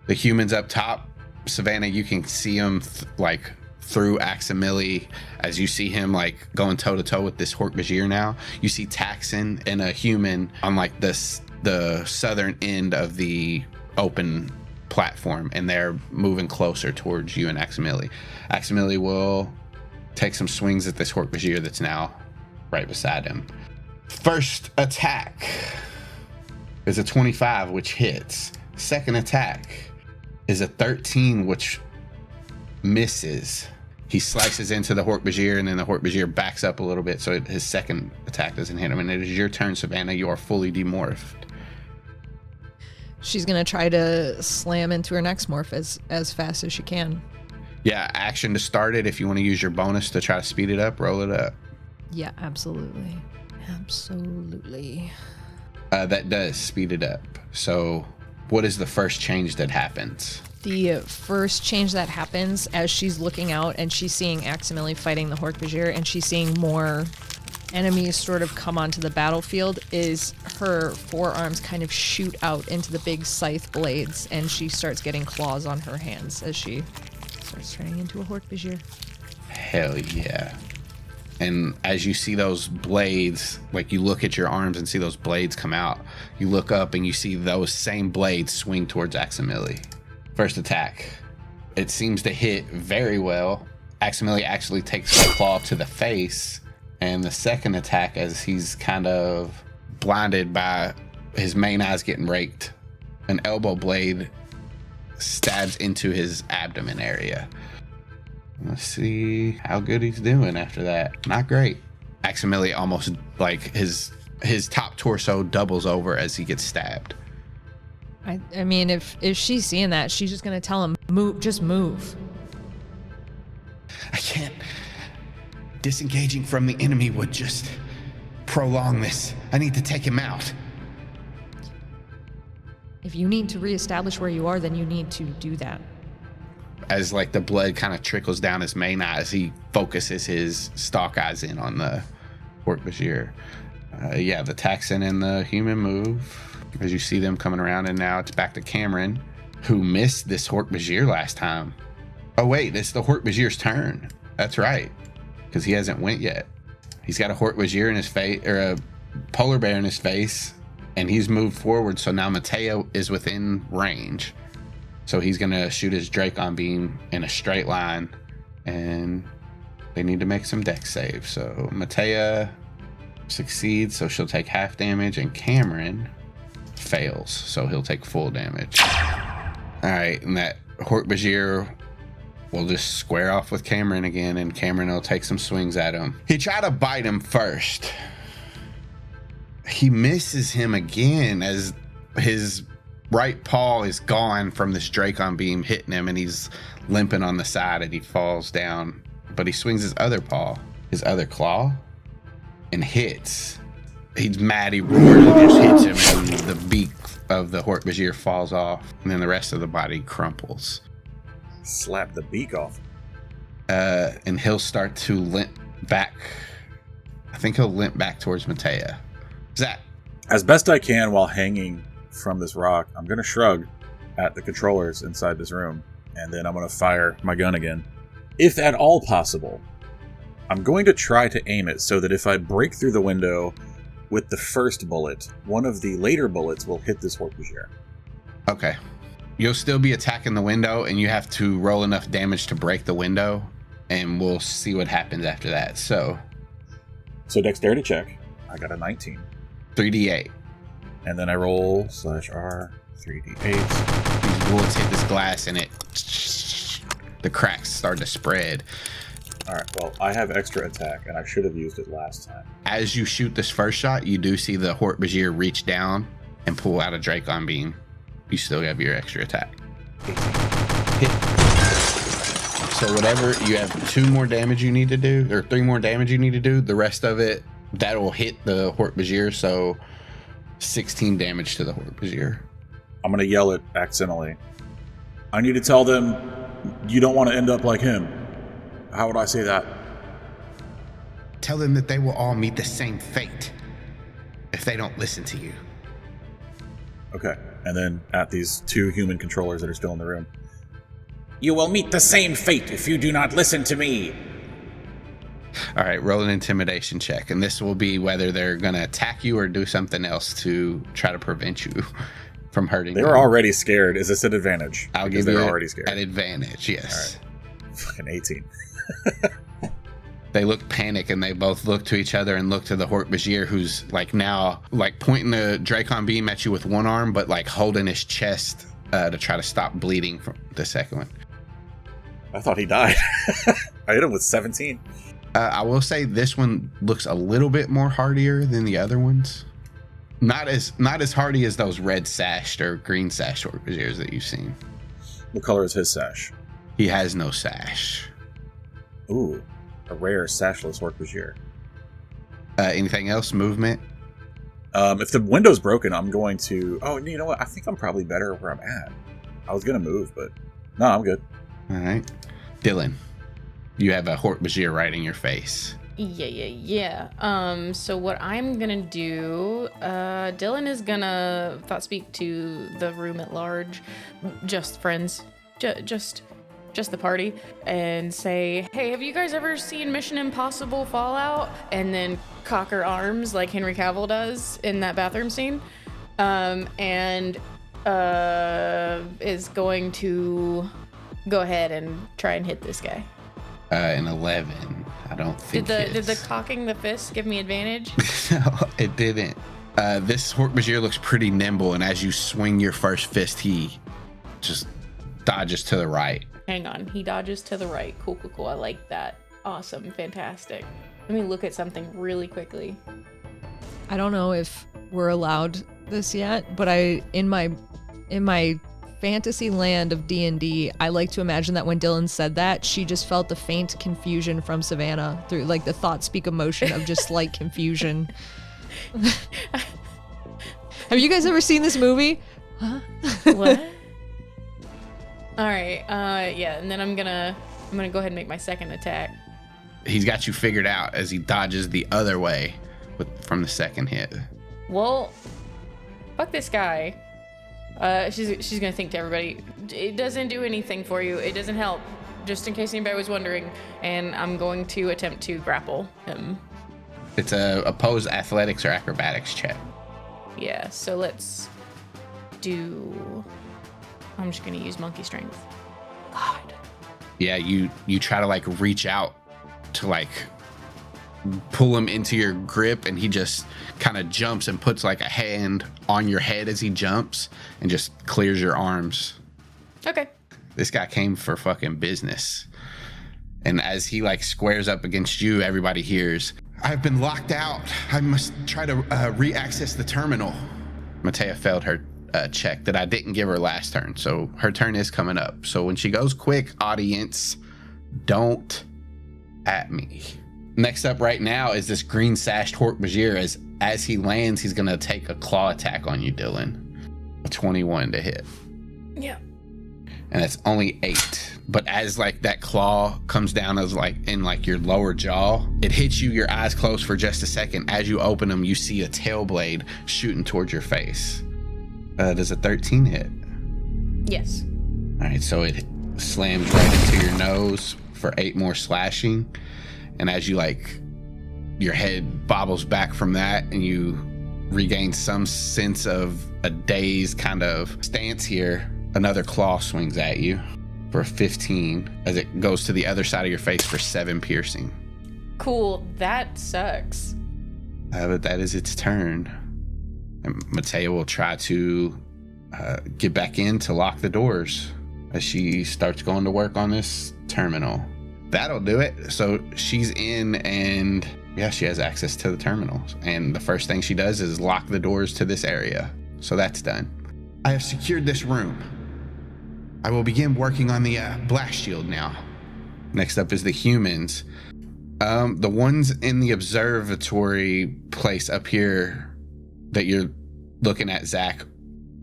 The humans up top, Savannah, you can see him like through Aximili as you see him, like, going toe-to-toe with this Hork-Bajir now. You see Taxon and a human on, like, the southern end of the open platform, and they're moving closer towards you and Aximili. Aximili will take some swings at this Hork-Bajir that's now right beside him. First attack is a 25, which hits. Second attack is a 13, which misses. He slices into the Hork-Bajir, and then the Hork-Bajir backs up a little bit, so his second attack doesn't hit him. And it is your turn, Savannah. You are fully demorphed. She's going to try to slam into her next morph as fast as she can. Yeah, action to start it. If you want to use your bonus to try to speed it up, roll it up. Yeah, absolutely. Absolutely. That does speed it up. So what is the first change that happens? The first change that happens as she's looking out and she's seeing Aximili fighting the Hork-Bajir and she's seeing more enemies sort of come onto the battlefield is her forearms kind of shoot out into the big scythe blades, and she starts getting claws on her hands as she starts turning into a Hork-Bajir. Hell yeah. And as you see those blades, like, you look at your arms and see those blades come out, you look up and you see those same blades swing towards Aximili. First attack. It seems to hit very well. Aximili actually takes the claw to the face. And the second attack, as he's kind of blinded by his main eyes getting raked, an elbow blade stabs into his abdomen area. Let's see how good he's doing after that. Not great. Aximili almost, like, his top torso doubles over as he gets stabbed. I mean, if she's seeing that, she's just going to tell him, move, just move. I can't. Disengaging from the enemy would just prolong this. I need to take him out. If you need to reestablish where you are, then you need to do that. As, like, the blood kind of trickles down his main eyes, he focuses his stalk eyes in on the Hork-Bajir. Yeah, the Taxon and the human move as you see them coming around, and now it's back to Kamren, who missed this Hork-Bajir last time. Oh wait, it's the Hork-Bajir's turn. That's right, because he hasn't went yet. He's got a Hork-Bajir in his face, or a polar bear in his face, And he's moved forward, so now Mytaya is within range. So he's going to shoot his Dracon Beam in a straight line, and they need to make some dex saves. So Mytaya succeeds, so she'll take half damage, and Kamren fails, so he'll take full damage. All right, and that Hork-Bajir will just square off with Kamren again, and Kamren will take some swings at him. He tried to bite him first. He misses him again as his right paw is gone from this Dracon Beam hitting him, and he's limping on the side, and he falls down. But he swings his other paw, his other claw, and hits. He's mad, he roars and just hits him, and the beak of the Hork-Bajir falls off, and then the rest of the body crumples. Slap the beak off. And he'll start to limp back. I think he'll limp back towards Mytaya. Zach. As best I can while hanging from this rock, I'm going to shrug at the controllers inside this room, and then I'm going to fire my gun again. If at all possible, I'm going to try to aim it so that if I break through the window with the first bullet, one of the later bullets will hit this Hork-Bajir. Okay. You'll still be attacking the window, and you have to roll enough damage to break the window, and we'll see what happens after that. So dexterity check. I got a 19. 3d8. And then I roll /R 3d8. These bullets hit this glass, and the cracks start to spread. All right, well, I have extra attack, and I should have used it last time. As you shoot this first shot, you do see the Hork-Bajir reach down and pull out a Dracon Beam. You still have your extra attack. 18. Hit. So whatever, you have 2 more damage you need to do, or 3 more damage you need to do. The rest of it, that will hit the Hork-Bajir, so 16 damage to the Hork-Bajir. I'm going to yell at Aximili. I need to tell them you don't want to end up like him. How would I say that? Tell them that they will all meet the same fate if they don't listen to you. Okay. And then at these 2 human controllers that are still in the room. You will meet the same fate if you do not listen to me. All right, roll an intimidation check. And this will be whether they're going to attack you or do something else to try to prevent you from hurting They them. were already scared. Is this an advantage? I'll because give you they're already scared. an advantage, yes. All right. Fucking 18. They look panic, and they both look to each other and look to the Hork-Bajir, who's like now like pointing the Dracon Beam at you with one arm, but like holding his chest to try to stop bleeding from the second one. I thought he died. I hit him with 17. I will say this one looks a little bit more hardier than the other ones. Not as hardy as those red sashed or green sashed Hork-Bajirs that you've seen. What color is his sash? He has no sash. Ooh, a rare sashless Hork-Bajir. Anything else? Movement? If the window's broken, I'm going to... Oh, you know what? I think I'm probably better where I'm at. I was going to move, but... No, I'm good. All right. Dylan, you have a Hork-Bajir right in your face. Yeah. So what I'm gonna do, Dylan is gonna thought speak to the room at large, just friends, just the party, and say, hey, have you guys ever seen Mission Impossible Fallout? And then cock her arms like Henry Cavill does in that bathroom scene, and is going to go ahead and try and hit this guy. An 11. I don't think Did the cocking the fist give me advantage? No, it didn't. This Hork-Bajir looks pretty nimble, and as you swing your first fist, he just dodges to the right. Hang on, he dodges to the right. Cool. I like that. Awesome, fantastic. Let me look at something really quickly. I don't know if we're allowed this yet, but in my fantasy land of D&D, I like to imagine that when Dylan said that, she just felt the faint confusion from Savannah through like the thought speak emotion of just slight confusion. Have you guys ever seen this movie? Huh? What? All right. Yeah, and then I'm gonna go ahead and make my second attack. He's got you figured out as he dodges the other way from the second hit. Well, fuck this guy. She's gonna think to everybody, it doesn't do anything for you. It doesn't help. Just in case anybody was wondering. And I'm going to attempt to grapple him. It's a opposed athletics or acrobatics check. Yeah, so let's do... I'm just going to use monkey strength. God. Yeah, you try to like reach out to like pull him into your grip, and he just kind of jumps and puts like a hand on your head as he jumps and just clears your arms. Okay. This guy came for fucking business. And as he like squares up against you, everybody hears, "I've been locked out. I must try to re-access the terminal." Mytaya failed her check that I didn't give her last turn, so her turn is coming up. So when she goes quick, audience, don't at me. Next up right now is this green sashed Hork-Bajir. As he lands, he's gonna take a claw attack on you, Dylan. A 21 to hit. Yeah. And it's only 8. But as like that claw comes down as like in like your lower jaw, it hits you, your eyes closed for just a second. As you open them, you see a tail blade shooting towards your face. Does a 13 hit? Yes. All right, so it slams right into your nose for 8 more slashing. And as you like, your head bobbles back from that and you regain some sense of a dazed kind of stance here, another claw swings at you for 15 as it goes to the other side of your face for 7 piercing. Cool. That sucks. But that is its turn. And Mytaya will try to get back in to lock the doors as she starts going to work on this terminal. That'll do it. So she's in, and yeah, she has access to the terminals. And the first thing she does is lock the doors to this area. So that's done. I have secured this room. I will begin working on the blast shield now. Next up is the humans. The ones in the observatory place up here that you're looking at, Zach,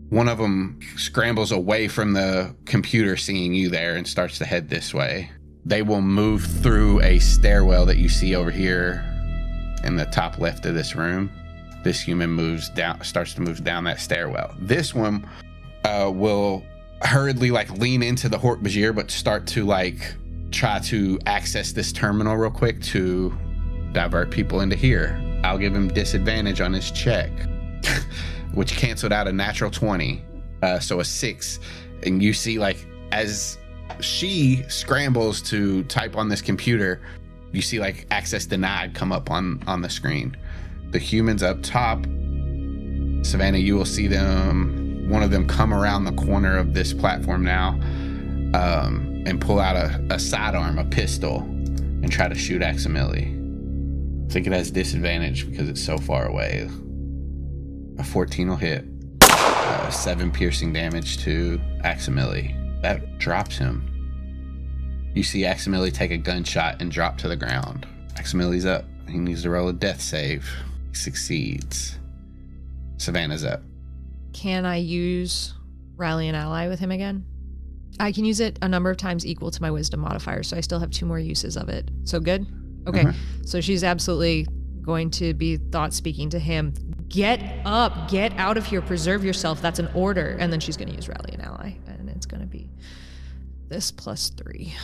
one of them scrambles away from the computer seeing you there and starts to head this way. They will move through a stairwell that you see over here in the top left of this room. This human starts to move down that stairwell. This one will hurriedly like lean into the Hork-Bajir, but start to like try to access this terminal real quick to divert people into here. I'll give him disadvantage on his check, which canceled out a natural 20, so a 6. And you see like as she scrambles to type on this computer, you see like access denied come up on the screen. The humans up top, Savannah, you will see them, one of them come around the corner of this platform now, and pull out a sidearm, a pistol, and try to shoot Aximili. I think it has disadvantage because it's so far away. A 14 will hit. 7 piercing damage to Aximili. That drops him. You see Aximili take a gunshot and drop to the ground. Aximili's up. He needs to roll a death save. He succeeds. Savannah's up. Can I use Rally an Ally with him again? I can use it a number of times equal to my wisdom modifier, so I still have 2 more uses of it. So good? Okay. So she's absolutely going to be thought speaking to him. Get up, get out of here, preserve yourself. That's an order. And then she's going to use Rally an Ally, and it's going to be this plus 3,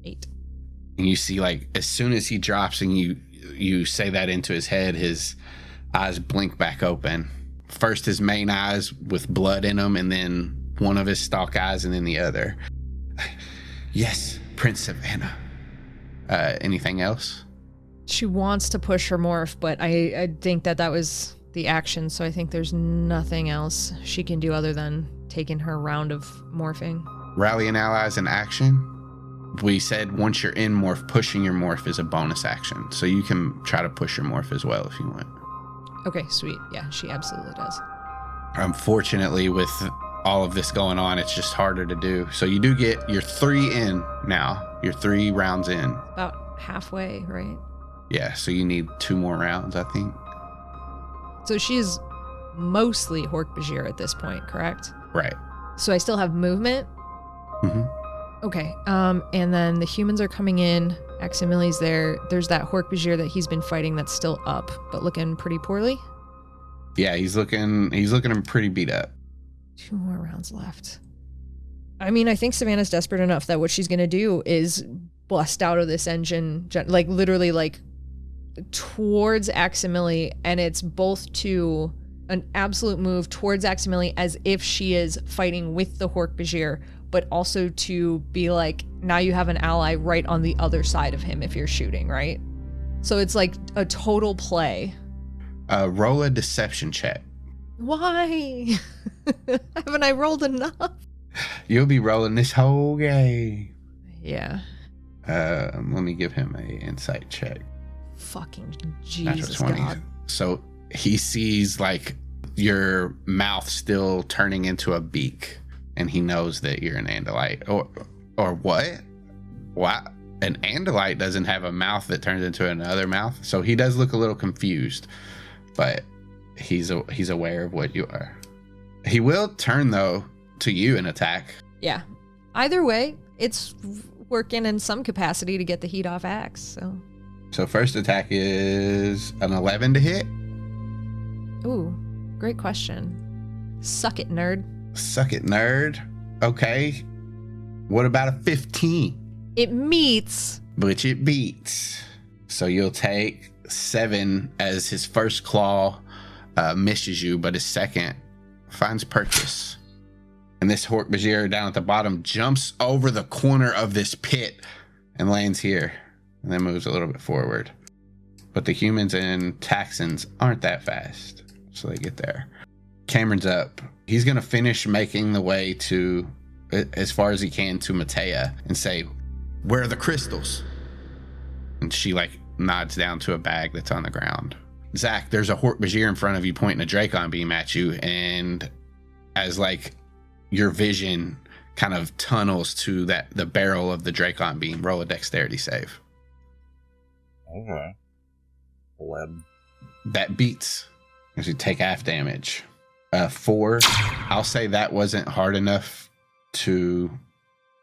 8. And you see, like, as soon as he drops and you say that into his head, his eyes blink back open. First his main eyes with blood in them, and then one of his stalk eyes, and then the other. Yes, Prince Savannah. Anything else? She wants to push her morph, but I think that was the action, so I think there's nothing else she can do other than taking her round of morphing. Rally an ally is an action. We said once you're in morph, pushing your morph is a bonus action, so you can try to push your morph as well if you want. Okay, sweet. Yeah, she absolutely does. Unfortunately, with all of this going on, it's just harder to do. So you do get your 3 in now. You're 3 rounds in. About halfway, right? Yeah, so you need 2 more rounds, I think. So she's mostly Hork-Bajir at this point, correct? Right. So I still have movement? Mm-hmm. Okay, and then the humans are coming in. Aximili's there. There's that Hork-Bajir that he's been fighting that's still up, but looking pretty poorly. Yeah, he's looking pretty beat up. 2 more rounds left. I mean, I think Savannah's desperate enough that what she's going to do is bust out of this engine, like literally like towards Aximili, and it's both to an absolute move towards Aximili as if she is fighting with the Hork-Bajir, but also to be like, now you have an ally right on the other side of him if you're shooting, right? So it's like a total play. Roll a deception check. Why? Haven't I rolled enough? You'll be rolling this whole game. Yeah. Let me give him a insight check. Fucking Natural Jesus 20. God. So he sees like your mouth still turning into a beak, and he knows that you're an Andalite. Or what? What? An Andalite doesn't have a mouth that turns into another mouth. So he does look a little confused, but he's aware of what you are. He will turn though to you and attack. Yeah. Either way, it's working in some capacity to get the heat off Axe. So first attack is an 11 to hit. Ooh, great question. Suck it, nerd. Suck it, nerd. Okay. What about a 15? It meets. Which it beats. So you'll take 7 as his first claw misses you, but his second finds purchase. And this Hork-Bajir down at the bottom jumps over the corner of this pit and lands here, and then moves a little bit forward. But the humans and Taxons aren't that fast, so they get there. Kamren's up. He's going to finish making the way to, as far as he can, to Mytaya and say, "Where are the crystals?" And she like nods down to a bag that's on the ground. Zach, there's a Hork-Bajir in front of you pointing a Dracon beam at you, and as like your vision kind of tunnels to the barrel of the Dracon beam, roll a dexterity save. Okay. 11. That beats. As you take half damage. 4. I'll say that wasn't hard enough to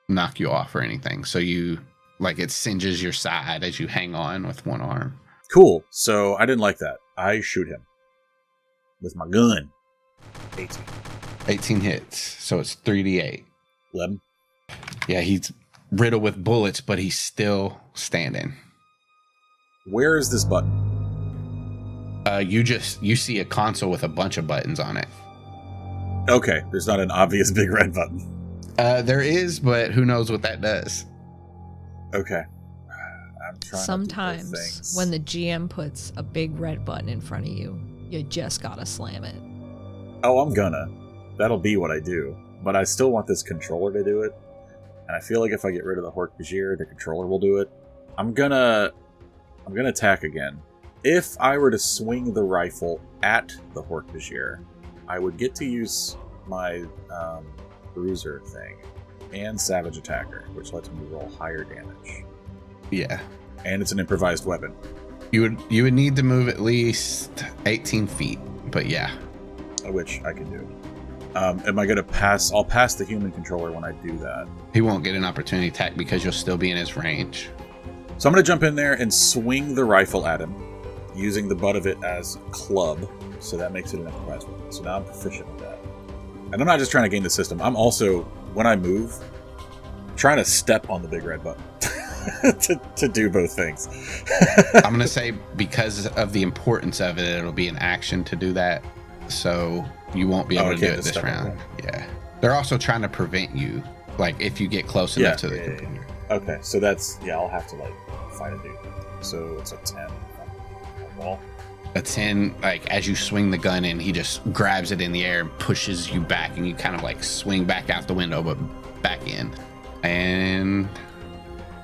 knock you off or anything. So you, like, it singes your side as you hang on with one arm. Cool. So I didn't like that. I shoot him with my gun. 18. 18 hits. So it's 3d8. 11. Yeah, he's riddled with bullets, but he's still standing. Where is this button? You see a console with a bunch of buttons on it. Okay, there's not an obvious big red button. There is, but who knows what that does. Okay. I'm trying Sometimes when the GM puts a big red button in front of you, you just gotta slam it. Oh, I'm gonna. That'll be what I do. But I still want this controller to do it. And I feel like if I get rid of the Hork-Bajir, the controller will do it. I'm gonna attack again. If I were to swing the rifle at the Hork-Bajir, I would get to use my bruiser thing and Savage Attacker, which lets me roll higher damage. Yeah. And it's an improvised weapon. You would need to move at least 18 feet, but yeah. Which I can do. Am I going to pass? I'll pass the human controller when I do that. He won't get an opportunity attack because you'll still be in his range. So I'm going to jump in there and swing the rifle at him, using the butt of it as club, so that makes it an improvised weapon. So now I'm proficient with that. And I'm not just trying to game the system, I'm also, when I move, trying to step on the big red button to do both things. I'm going to say because of the importance of it, it'll be an action to do that, so you won't be able to do it this round. Yeah. They're also trying to prevent you, like, if you get close enough to the computer. Okay, so that's, I'll have to, like, fight a dude. So it's a 10. Well, A 10, like, as you swing the gun in, he just grabs it in the air and pushes you back, and you kind of, like, swing back out the window, but back in. And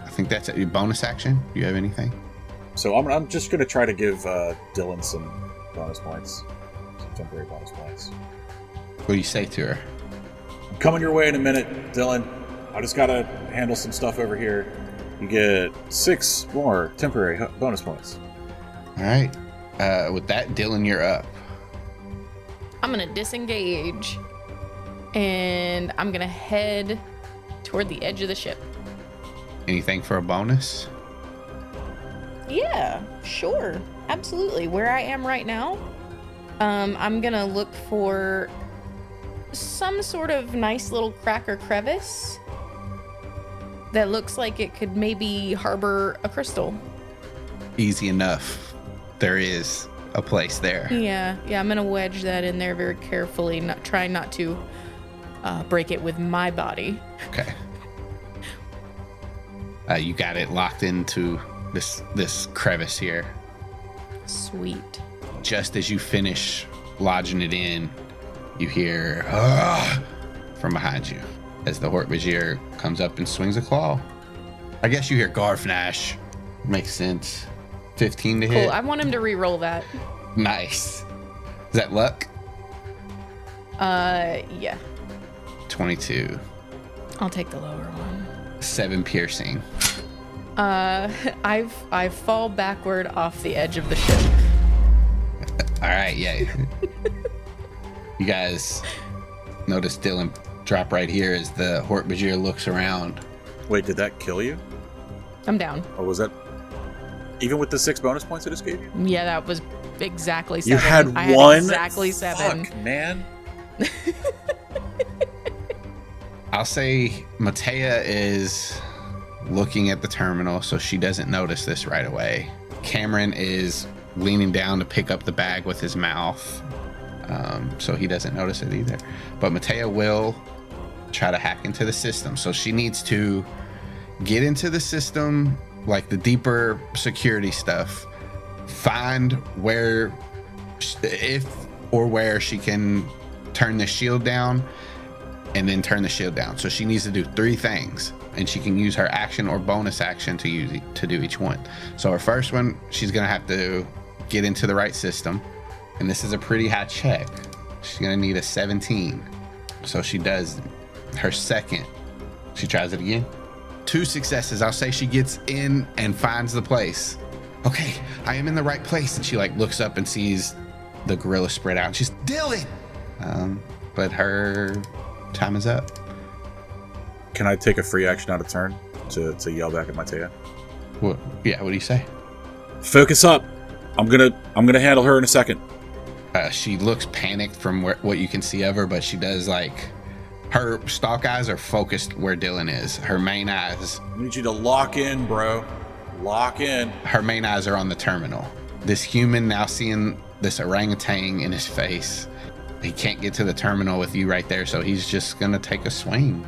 I think that's it. Your bonus action? Do you have anything? So I'm just going to try to give Dylan some bonus points. Some temporary bonus points. What do you say to her? I'm coming your way in a minute, Dylan. I just got to handle some stuff over here. You get 6 more temporary bonus points. All right. With that, Dylan, you're up. I'm going to disengage. And I'm going to head toward the edge of the ship. Anything for a bonus? Yeah, sure. Absolutely. Where I am right now, I'm going to look for some sort of nice little crack or crevice that looks like it could maybe harbor a crystal. Easy enough. There is. a place there. Yeah, I'm gonna wedge that in there very carefully, trying not to break it with my body. Okay. You got it locked into this crevice here. Sweet. Just as you finish lodging it in, you hear from behind you as the Hork-Bajir comes up and swings a claw. I guess you hear Garfnash. Makes sense. 15 to hit. Cool. I want him to re-roll that. Nice. Is that luck? Yeah. 22. I'll take the lower one. 7 piercing. I fall backward off the edge of the ship. All right, yeah. You guys notice Dylan drop right here as the Hork-Bajir looks around. Wait, did that kill you? I'm down. Or was that even with the 6 bonus points it just gave you? Yeah, that was exactly 7. You had I one? Had exactly 7. Fuck, man. I'll say Mytaya is looking at the terminal, so she doesn't notice this right away. Kamren is leaning down to pick up the bag with his mouth, so he doesn't notice it either. But Mytaya will try to hack into the system, so she needs to get into the system, like the deeper security stuff, find where she can turn the shield down, and then turn the shield down. So she needs to do 3 things, and she can use her action or bonus action to do each one. So her first one, she's gonna have to get into the right system, and this is a pretty high check. She's gonna need a 17. So she does. Her second, she tries it again. 2 successes. I'll say she gets in and finds the place. Okay, I am in the right place. And she like looks up and sees the gorilla spread out. She's Dylan. But her time is up. Can I take a free action out of turn to yell back at Mytaya? What? Yeah. What do you say? Focus up. I'm gonna handle her in a second. She looks panicked from what you can see of her, but she does like her stalk eyes are focused where Dylan is. Her main eyes. I need you to lock in, bro. Lock in. Her main eyes are on the terminal. This human now seeing this orangutan in his face. He can't get to the terminal with you right there, so he's just gonna take a swing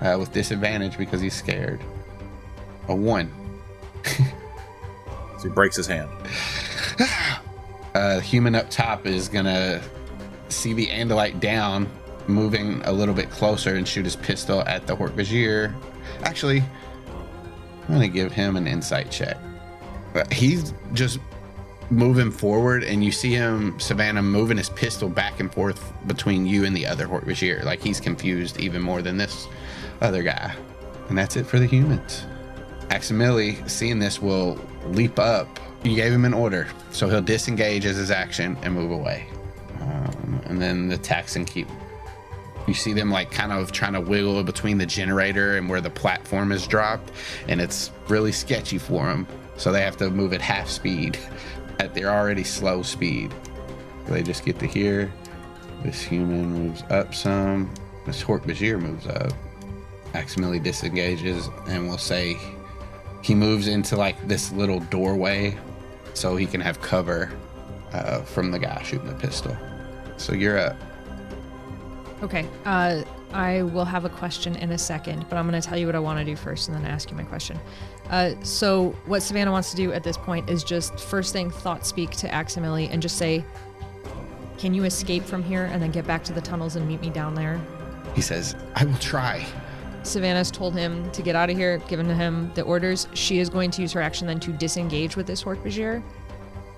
with disadvantage because he's scared. A 1. So he breaks his hand. Human up top is gonna see the Andalite down, moving a little bit closer and shoot his pistol at the Hork-Bajir. Actually, I'm gonna give him an insight check. He's just moving forward, and you see him, Savannah, moving his pistol back and forth between you and the other Hork-Bajir. Like he's confused even more than this other guy. And that's it for the humans. Aximili, seeing this, will leap up. You gave him an order, so he'll disengage as his action and move away. And then the Taxon you see them like kind of trying to wiggle between the generator and where the platform is dropped, and it's really sketchy for them. So they have to move at half speed at their already slow speed. They just get to here. This human moves up some. This Hork-Bajir moves up. Aximili disengages, and we'll say he moves into like this little doorway so he can have cover from the guy shooting the pistol. So you're up. Okay. I will have a question in a second, but I'm going to tell you what I want to do first and then ask you my question. So what Savannah wants to do at this point is just first thing thought speak to Aximili and just say, can you escape from here and then get back to the tunnels and meet me down there? He says, I will try. Savannah's told him to get out of here, given him the orders. She is going to use her action then to disengage with this Hork-Bajir.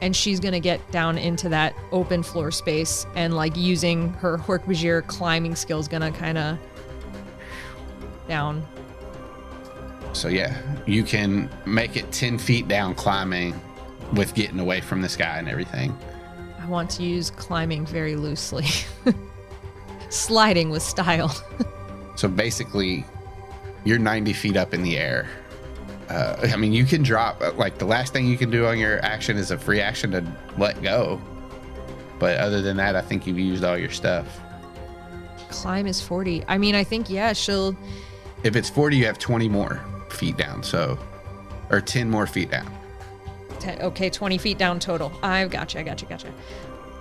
And she's going to get down into that open floor space and like using her Hork-Bajir climbing skills going to kind of down. So yeah, you can make it 10 feet down climbing with getting away from this guy and everything. I want to use climbing very loosely. Sliding with style. So basically, you're 90 feet up in the air. I mean, you can drop, like the last thing you can do on your action is a free action to let go. But other than that, I think you've used all your stuff. Climb is 40. I mean, I think, yeah, she'll... If it's 40, you have 20 more feet down, so... Or 10 more feet down. Okay, 20 feet down total. I gotcha.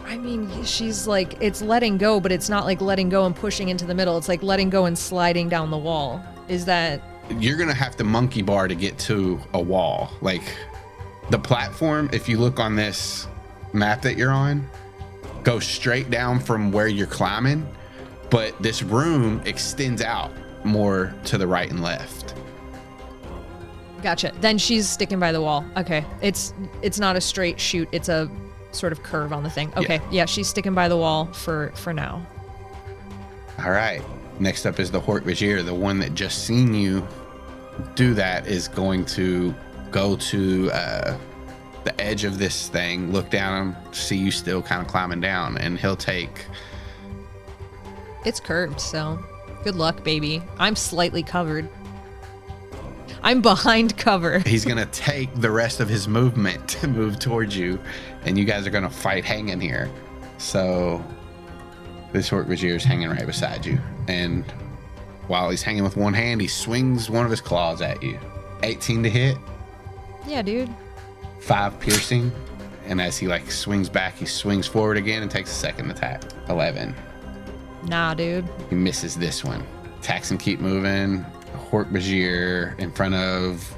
I mean, she's like, it's letting go, but it's not like letting go and pushing into the middle. It's like letting go and sliding down the wall. Is that... You're going to have to monkey bar to get to a wall. Like, the platform, if you look on this map that you're on, goes straight down from where you're climbing, but this room extends out more to the right and left. Gotcha. Then she's sticking by the wall. Okay. It's not a straight shoot. It's a sort of curve on the thing. Okay. Yeah, she's sticking by the wall for now. All right. Next up is the Hort Vizier. The one that just seen you do that is going to go to the edge of this thing, look down, see you still kind of climbing down, and he'll take... It's curved, so good luck, baby. I'm slightly covered. I'm behind cover. He's going to take the rest of his movement to move towards you, and you guys are going to fight hanging here. So this Hort Vizier is hanging right beside you, and while he's hanging with one hand, he swings one of his claws at you. 18 to hit. Yeah, dude. 5 piercing, and as he like swings back, he swings forward again and takes a second attack. 11. Nah, dude. He misses this one. Attacks and keep moving. Hort Vizier in front of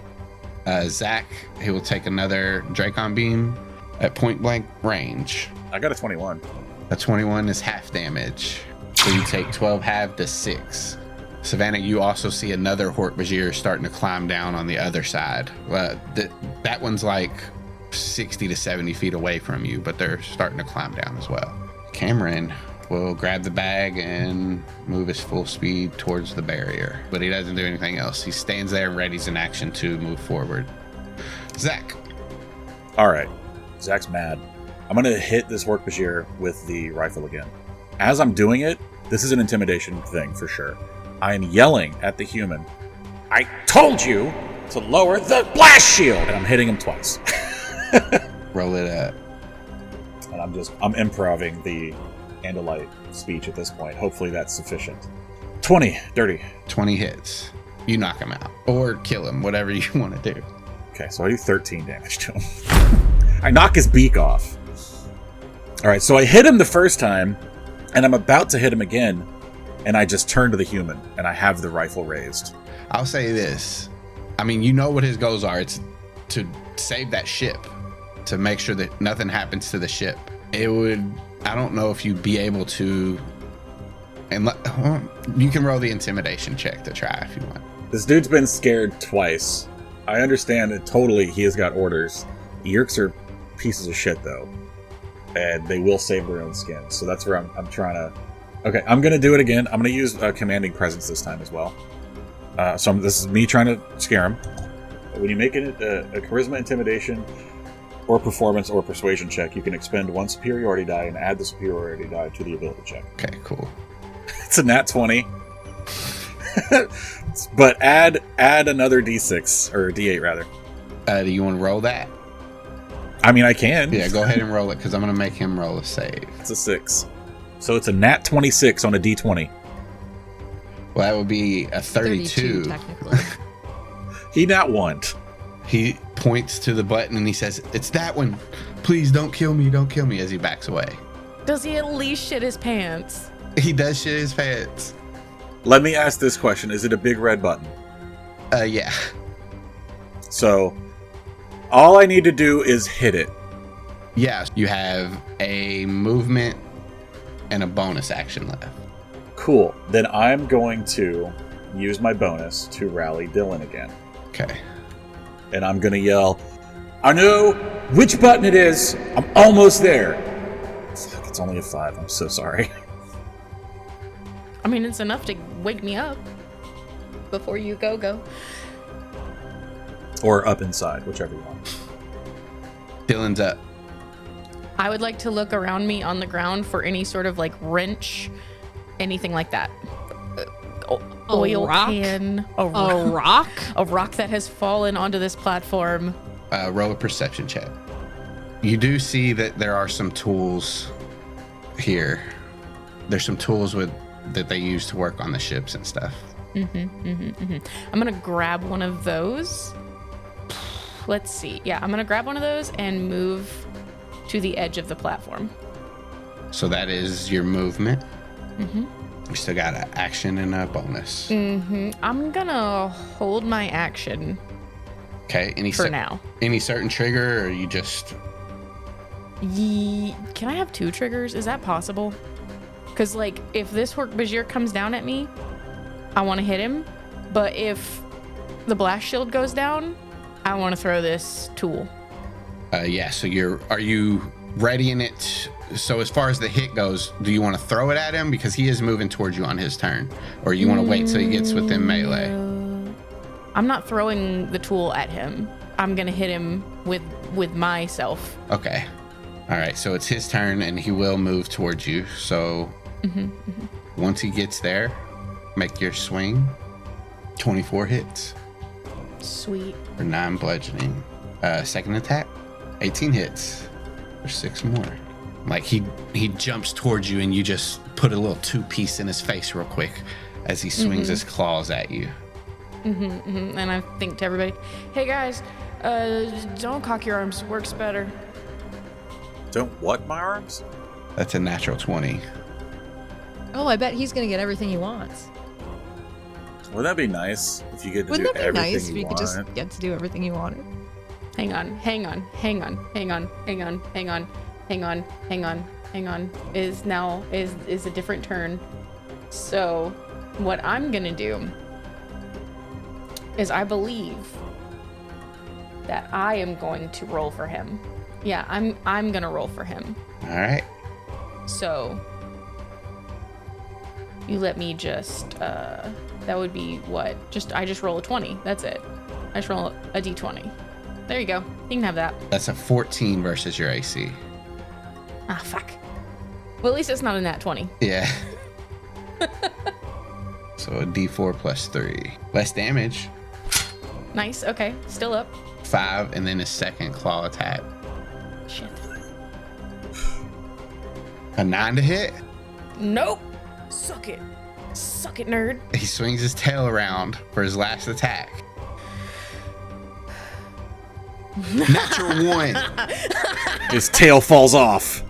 Zach. He will take another Dracon Beam at point blank range. I got a 21. A 21 is half damage. So you take 12 half to 6. Savannah, you also see another Hort Vizier starting to climb down on the other side. That one's like 60 to 70 feet away from you, but they're starting to climb down as well. Kamren will grab the bag and move his full speed towards the barrier, but he doesn't do anything else. He stands there and readies an action to move forward. Zach. All right. Zach's mad. I'm going to hit this Hort Vizier with the rifle again. As I'm doing it, this is an intimidation thing for sure. I am yelling at the human, I told you to lower the blast shield! And I'm hitting him twice. Roll it up. And I'm improving the Andalite speech at this point. Hopefully that's sufficient. 20, dirty. 20 hits. You knock him out. Or kill him, whatever you want to do. Okay, so I do 13 damage to him. I knock his beak off. Alright, so I hit him the first time, and I'm about to hit him again, and I just turn to the human, and I have the rifle raised. I'll say this. I mean, you know what his goals are. It's to save that ship, to make sure that nothing happens to the ship. I don't know if you'd be able to, and you can roll the intimidation check to try if you want. This dude's been scared twice. I understand that totally he has got orders. Yeerks are pieces of shit, though. And they will save their own skin. So that's where I'm trying to... Okay, I'm going to do it again. I'm going to use Commanding Presence this time as well. This is me trying to scare him. When you make a Charisma, Intimidation, or Performance or Persuasion check, you can expend one superiority die and add the superiority die to the ability check. Okay, cool. It's a nat 20. But add another d6, or d8 rather. Do you want to roll that? I mean, I can. Yeah, go ahead and roll it, because I'm going to make him roll a save. It's a 6. So it's a nat 26 on a d20. Well, that would be a 32. Technically. He nat 1. He points to the button and he says, "It's that one. Please don't kill me. Don't kill me," as he backs away. Does he at least shit his pants? He does shit his pants. Let me ask this question. Is it a big red button? Yeah. So, all I need to do is hit it. Yeah, you have a movement and a bonus action left. Cool. Then I'm going to use my bonus to rally Dylan again. Okay. And I'm going to yell, "I know which button it is. I'm almost there." Fuck, it's only a 5. I'm so sorry. I mean, it's enough to wake me up before you go. Or up inside, whichever you want. Dylan's up. I would like to look around me on the ground for any sort of like wrench, anything like that. Oil rock? can, A rock? a rock that has fallen onto this platform. Roll a perception check. You do see that there are some tools here. There's some tools that they use to work on the ships and stuff. I'm gonna grab one of those. let's see. Yeah, I'm gonna grab one of those and move to the edge of the platform. So that is your movement. Mm-hmm. You still got an action and a bonus. Mm-hmm. I'm gonna hold my action. Okay. Now. Any certain trigger, or you just? Can I have 2 triggers? Is that possible? Because like, if this Hork-Bajir comes down at me, I want to hit him. But if the blast shield goes down, I want to throw this tool. Yeah. So are you readying it? So as far as the hit goes, do you want to throw it at him because he is moving towards you on his turn, or you want to wait till he gets within melee? I'm not throwing the tool at him. I'm gonna hit him with myself. Okay. All right. So it's his turn, and he will move towards you. So once he gets there, make your swing. 24 hits. Sweet. For 9 bludgeoning. Second attack, 18 hits for 6 more. Like he jumps towards you, and you just put a little 2-piece in his face real quick as he swings his claws at you. And I think to everybody, hey guys, don't cock your arms. Works better. Don't what, my arms? That's a natural 20. Oh, I bet he's gonna get everything he wants. Wouldn't that be nice if you get to Wouldn't do that be everything nice if you you could want? just get to do everything you wanted? Hang on. Is a different turn. So what I'm gonna do is I believe that I am going to roll for him. Yeah, I'm gonna roll for him. All right. So you let me just that would be what? I just roll a 20. That's it. I just roll a d20. There you go. You can have that. That's a 14 versus your AC. Ah, fuck. Well, at least it's not a nat 20. Yeah. So a d4 plus 3. Less damage. Nice. Okay. Still up. 5, and then a second claw attack. Shit. A 9 to hit. Nope. Suck it. Suck it, nerd. He swings his tail around for his last attack. Natural 1. His tail falls off.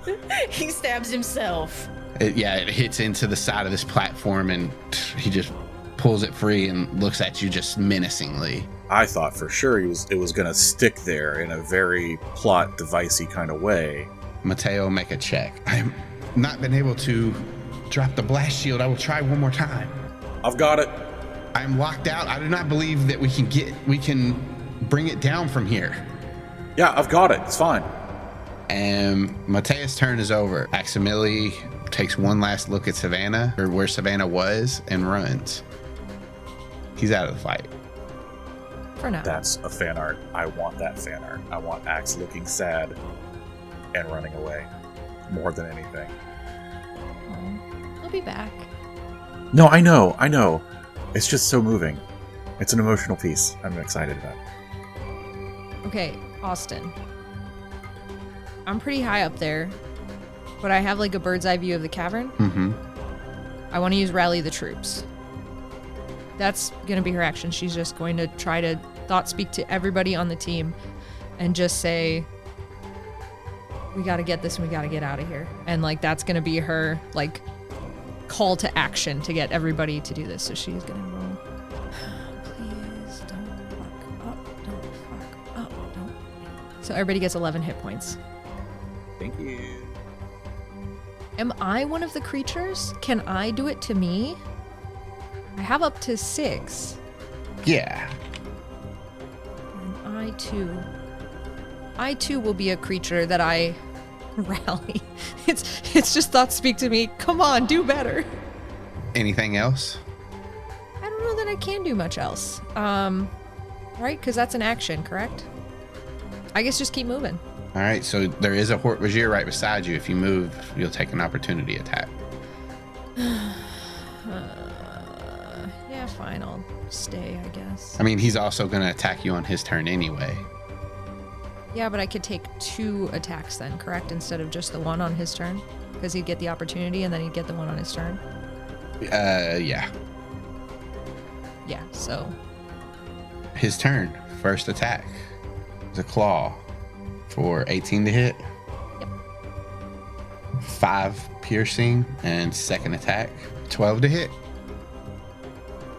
He stabs himself. It hits into the side of this platform, and he just pulls it free and looks at you just menacingly. I thought for sure it was gonna stick there in a very plot devicey kind of way. Mateo, make a check. I've not been able to drop the blast shield. I will try one more time. I've got it. I'm locked out. I do not believe that we can bring it down from here. Yeah, I've got it. It's fine. And Matea's turn is over. Aximili takes one last look at Savannah, or where Savannah was, and runs. He's out of the fight. For now. That's a fan art. I want that fan art. I want Axe looking sad and running away more than anything. Oh, I'll be back. No, I know. It's just so moving. It's an emotional piece. I'm excited about it. Okay, Austin. I'm pretty high up there, but I have like a bird's eye view of the cavern. Mm-hmm. I want to use rally the troops. That's going to be her action. She's just going to try to thought speak to everybody on the team and just say, we got to get this and we got to get out of here. And like, that's going to be her like call to action to get everybody to do this. So she's going to roll. Please don't fuck up. Don't fuck up. Don't. So everybody gets 11 hit points. Thank you. Am I one of the creatures? Can I do it to me? I have up to 6. Yeah. And I too will be a creature that I rally. It's just thoughts speak to me. Come on, do better. Anything else? I don't know that I can do much else. Right? Because that's an action, correct? I guess just keep moving. All right, so there is a Hork-Bajir right beside you. If you move, you'll take an opportunity attack. Yeah, fine. I'll stay, I guess. I mean, he's also going to attack you on his turn anyway. Yeah, but I could take 2 attacks then, correct? Instead of just the one on his turn? Because he'd get the opportunity and then he'd get the one on his turn? Yeah. Yeah, so... His turn. First attack. The claw for 18 to hit. Yep. 5 piercing and second attack. 12 to hit.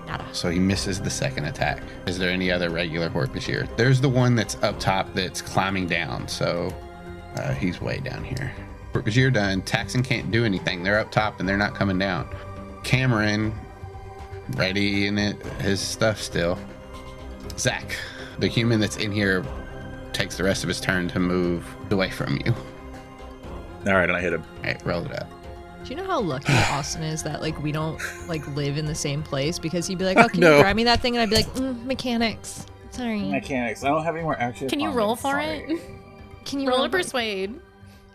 Nada. So he misses the second attack. Is there any other regular Hork-Bajir? There's the one that's up top that's climbing down. So he's way down here. Hork-Bajir done. Taxon can't do anything. They're up top and they're not coming down. Kamren, ready in it, his stuff still. Zach, the human that's in here, takes the rest of his turn to move away from you. All right, and I hit him. All right, roll it up. Do you know how lucky Austin is that like we don't like live in the same place? Because he'd be like, "Oh, can No. you grab me that thing?" And I'd be like, "Mechanics, sorry." Mechanics. I don't have any more action. Can you roll for it? Can you Roll a for it? persuade.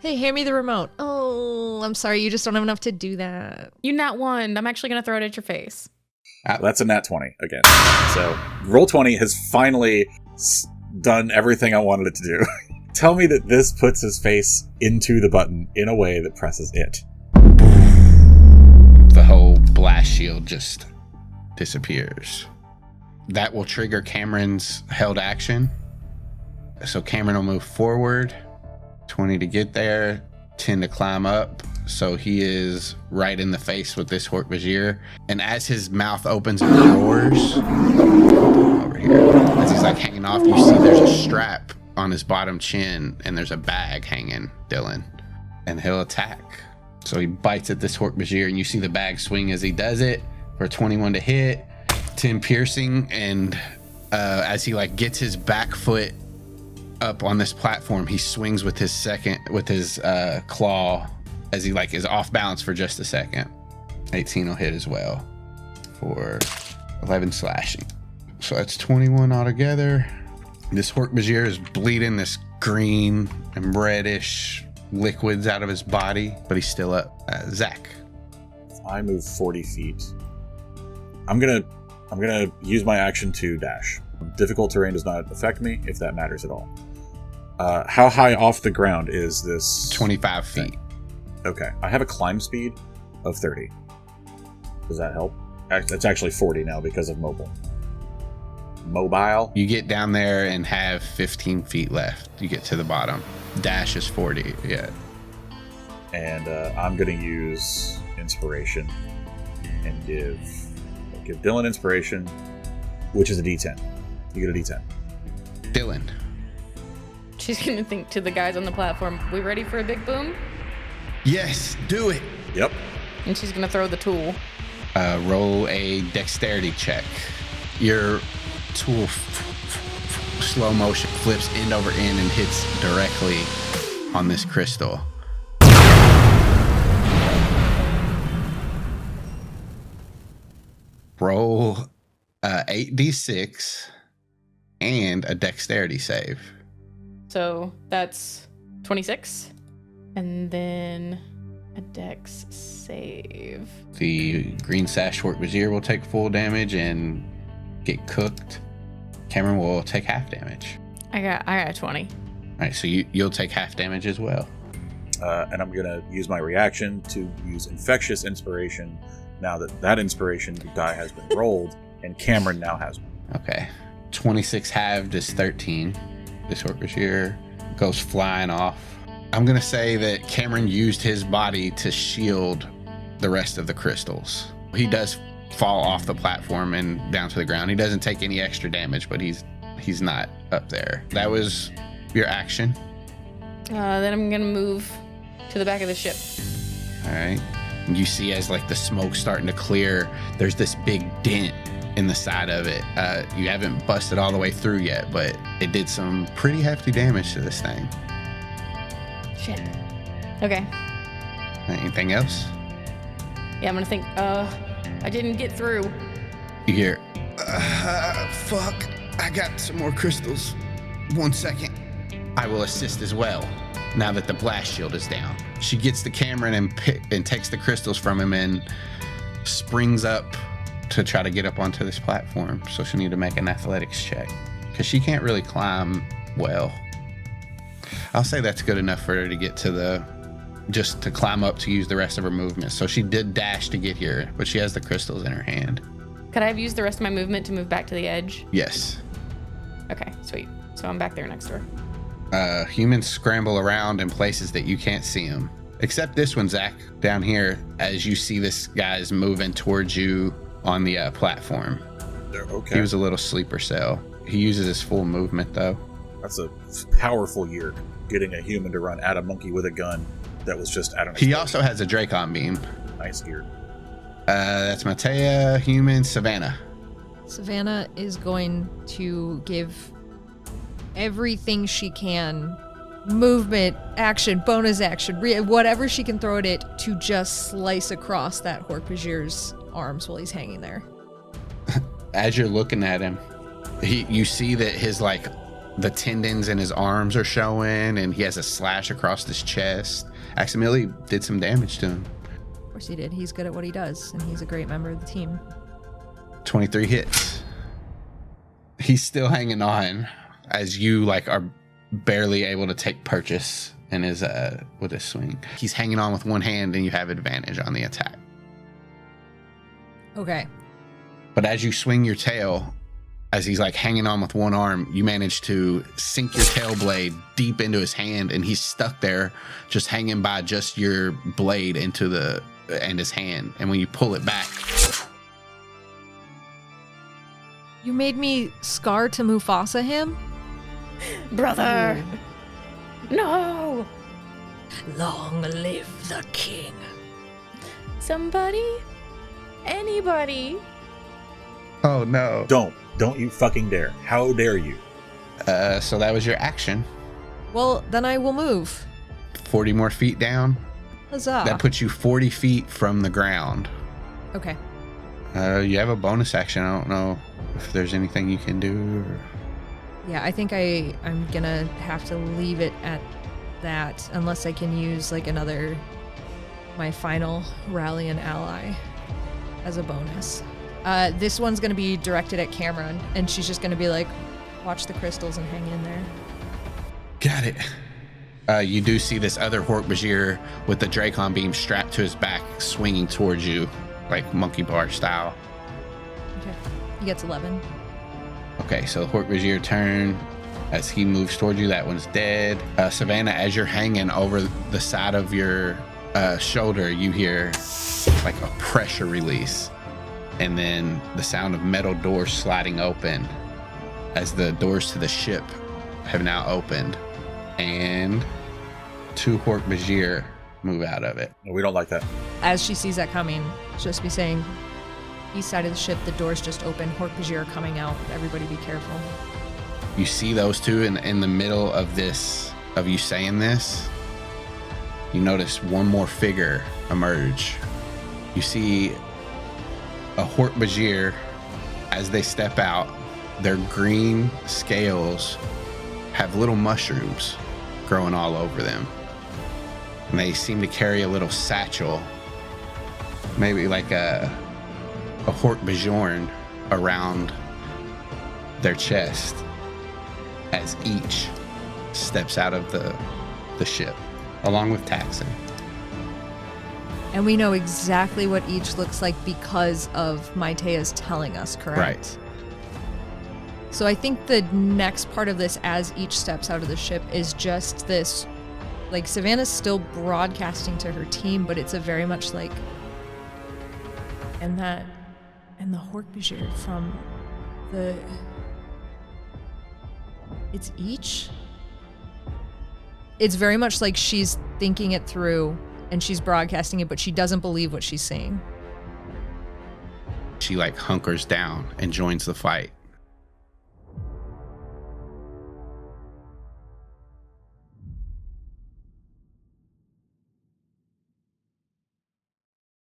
Hey, hand me the remote. Oh, I'm sorry, you just don't have enough to do that. You nat one. I'm actually gonna throw it at your face. That's a nat 20 again. So roll 20 has finally done everything I wanted it to do. Tell me that this puts his face into the button in a way that presses it. The whole blast shield just disappears. That will trigger Cameron's held action. So Kamren will move forward, 20 to get there, 10 to climb up. So he is right in the face with this Hork-Bajir. And as his mouth opens and roars, over here, as he's like hanging off, you see there's a strap on his bottom chin and there's a bag hanging, Dylan. And he'll attack. So he bites at this Hork-Bajir and you see the bag swing as he does it for 21 to hit, 10 piercing. And as he like gets his back foot up on this platform, he swings with his claw as he like is off balance for just a second. 18 will hit as well for 11 slashing. So that's 21 altogether. This Hork-Bajir is bleeding this green and reddish liquids out of his body, but he's still up. Zach. I move 40 feet. I'm gonna use my action to dash. Difficult terrain does not affect me, if that matters at all. How high off the ground is this? 25 feet. Okay. I have a climb speed of 30. Does that help? It's actually 40 now because of mobile. You get down there and have 15 feet left. You get to the bottom. Dash is 40, yeah. And I'm going to use inspiration and give Dylan inspiration, which is a D10. You get a D10. Dylan. She's gonna think to the guys on the platform, "We ready for a big boom?" Yes, do it. Yep. And she's gonna throw the tool. Roll a dexterity check. Your tool slow motion flips end over end and hits directly on this crystal. Roll 8d6 and a dexterity save. So that's 26. And then a dex save. The green sash Hork-Bajir will take full damage and get cooked. Kamren will take half damage. I got 20. All right, so you'll take half damage as well. And I'm going to use my reaction to use infectious inspiration now that inspiration die has been rolled, and Kamren now has one. Okay. 26 halved is 13. This Hork-Bajir goes flying off. I'm going to say that Kamren used his body to shield the rest of the crystals. He does fall off the platform and down to the ground. He doesn't take any extra damage, but he's not up there. That was your action. Then I'm gonna move to the back of the ship. All right. You see as like the smoke's starting to clear, there's this big dent in the side of it. You haven't busted all the way through yet, but it did some pretty hefty damage to this thing. Shit. Okay. Anything else? Yeah, I'm gonna think, I didn't get through. You hear, fuck, I got some more crystals. 1 second. I will assist as well, now that the blast shield is down. She gets to Kamren and takes the crystals from him and springs up to try to get up onto this platform. So she'll need to make an athletics check, because she can't really climb well. I'll say that's good enough for her to get to just to climb up to use the rest of her movement. So she did dash to get here, but she has the crystals in her hand. Could I have used the rest of my movement to move back to the edge? Yes. Okay, sweet. So I'm back there next to her. Humans scramble around in places that you can't see them. Except this one, Zach, down here, as you see this guy's moving towards you on the platform. Okay. He was a little sleeper cell. He uses his full movement, though. That's a powerful Yeerk, getting a human to run at a monkey with a gun that was just at an He explosion. also has a Dracon Beam. Nice Yeerk. That's Mytaya, human, Savannah. Savannah is going to give everything she can, movement, action, bonus action, whatever she can throw at it, to just slice across that Hork-Bajir's arms while he's hanging there. As you're looking at him, you see that his, like, the tendons in his arms are showing, and he has a slash across his chest. Aximili did some damage to him. Of course he did. He's good at what he does, and he's a great member of the team. 23 hits. He's still hanging on as you, like, are barely able to take purchase in his with his swing. He's hanging on with one hand, and you have advantage on the attack. Okay. But as you swing your tail, as he's like hanging on with one arm, you manage to sink your tail blade deep into his hand, and he's stuck there, just hanging by just your blade into his hand. And when you pull it back, You made me Scar to Mufasa him? Brother! No! Long live the king. Somebody? Anybody? oh no. Don't you fucking dare. How dare you? So that was your action. Well, then I will move. 40 more feet down. Huzzah. That puts you 40 feet from the ground. Okay. You have a bonus action. I don't know if there's anything you can do. Yeah, I think I'm gonna have to leave it at that unless I can use like my final rally and ally as a bonus. This one's gonna be directed at Kamren, and she's just gonna be like, watch the crystals and hang in there. Got it. You do see this other Hork-Bajir with the Dracon Beam strapped to his back, swinging towards you, like monkey bar style. Okay. He gets 11. Okay, so Hork-Bajir turn. As he moves towards you, that one's dead. Savannah, as you're hanging over the side of your shoulder, you hear like a pressure release, and then the sound of metal doors sliding open as the doors to the ship have now opened, and 2 Hork-Bajir move out of it. We don't like that. As she sees that coming, she'll just be saying, east side of the ship, the doors just open, Hork-Bajir are coming out, everybody be careful. You see those two in the middle of you saying this. You notice one more figure emerge. You see a Hork-Bajir. As they step out, their green scales have little mushrooms growing all over them. And they seem to carry a little satchel, maybe like a Hork-Bajorn around their chest, as each steps out of the ship, along with Taxon. And we know exactly what each looks like because of Mytaya's telling us, correct? Right. So I think the next part of this, as each steps out of the ship, is just this, like, Savannah's still broadcasting to her team, but it's a very much like, and the Hork-Bajir from it's each? It's very much like she's thinking it through and she's broadcasting it, but she doesn't believe what she's saying. She like hunkers down and joins the fight.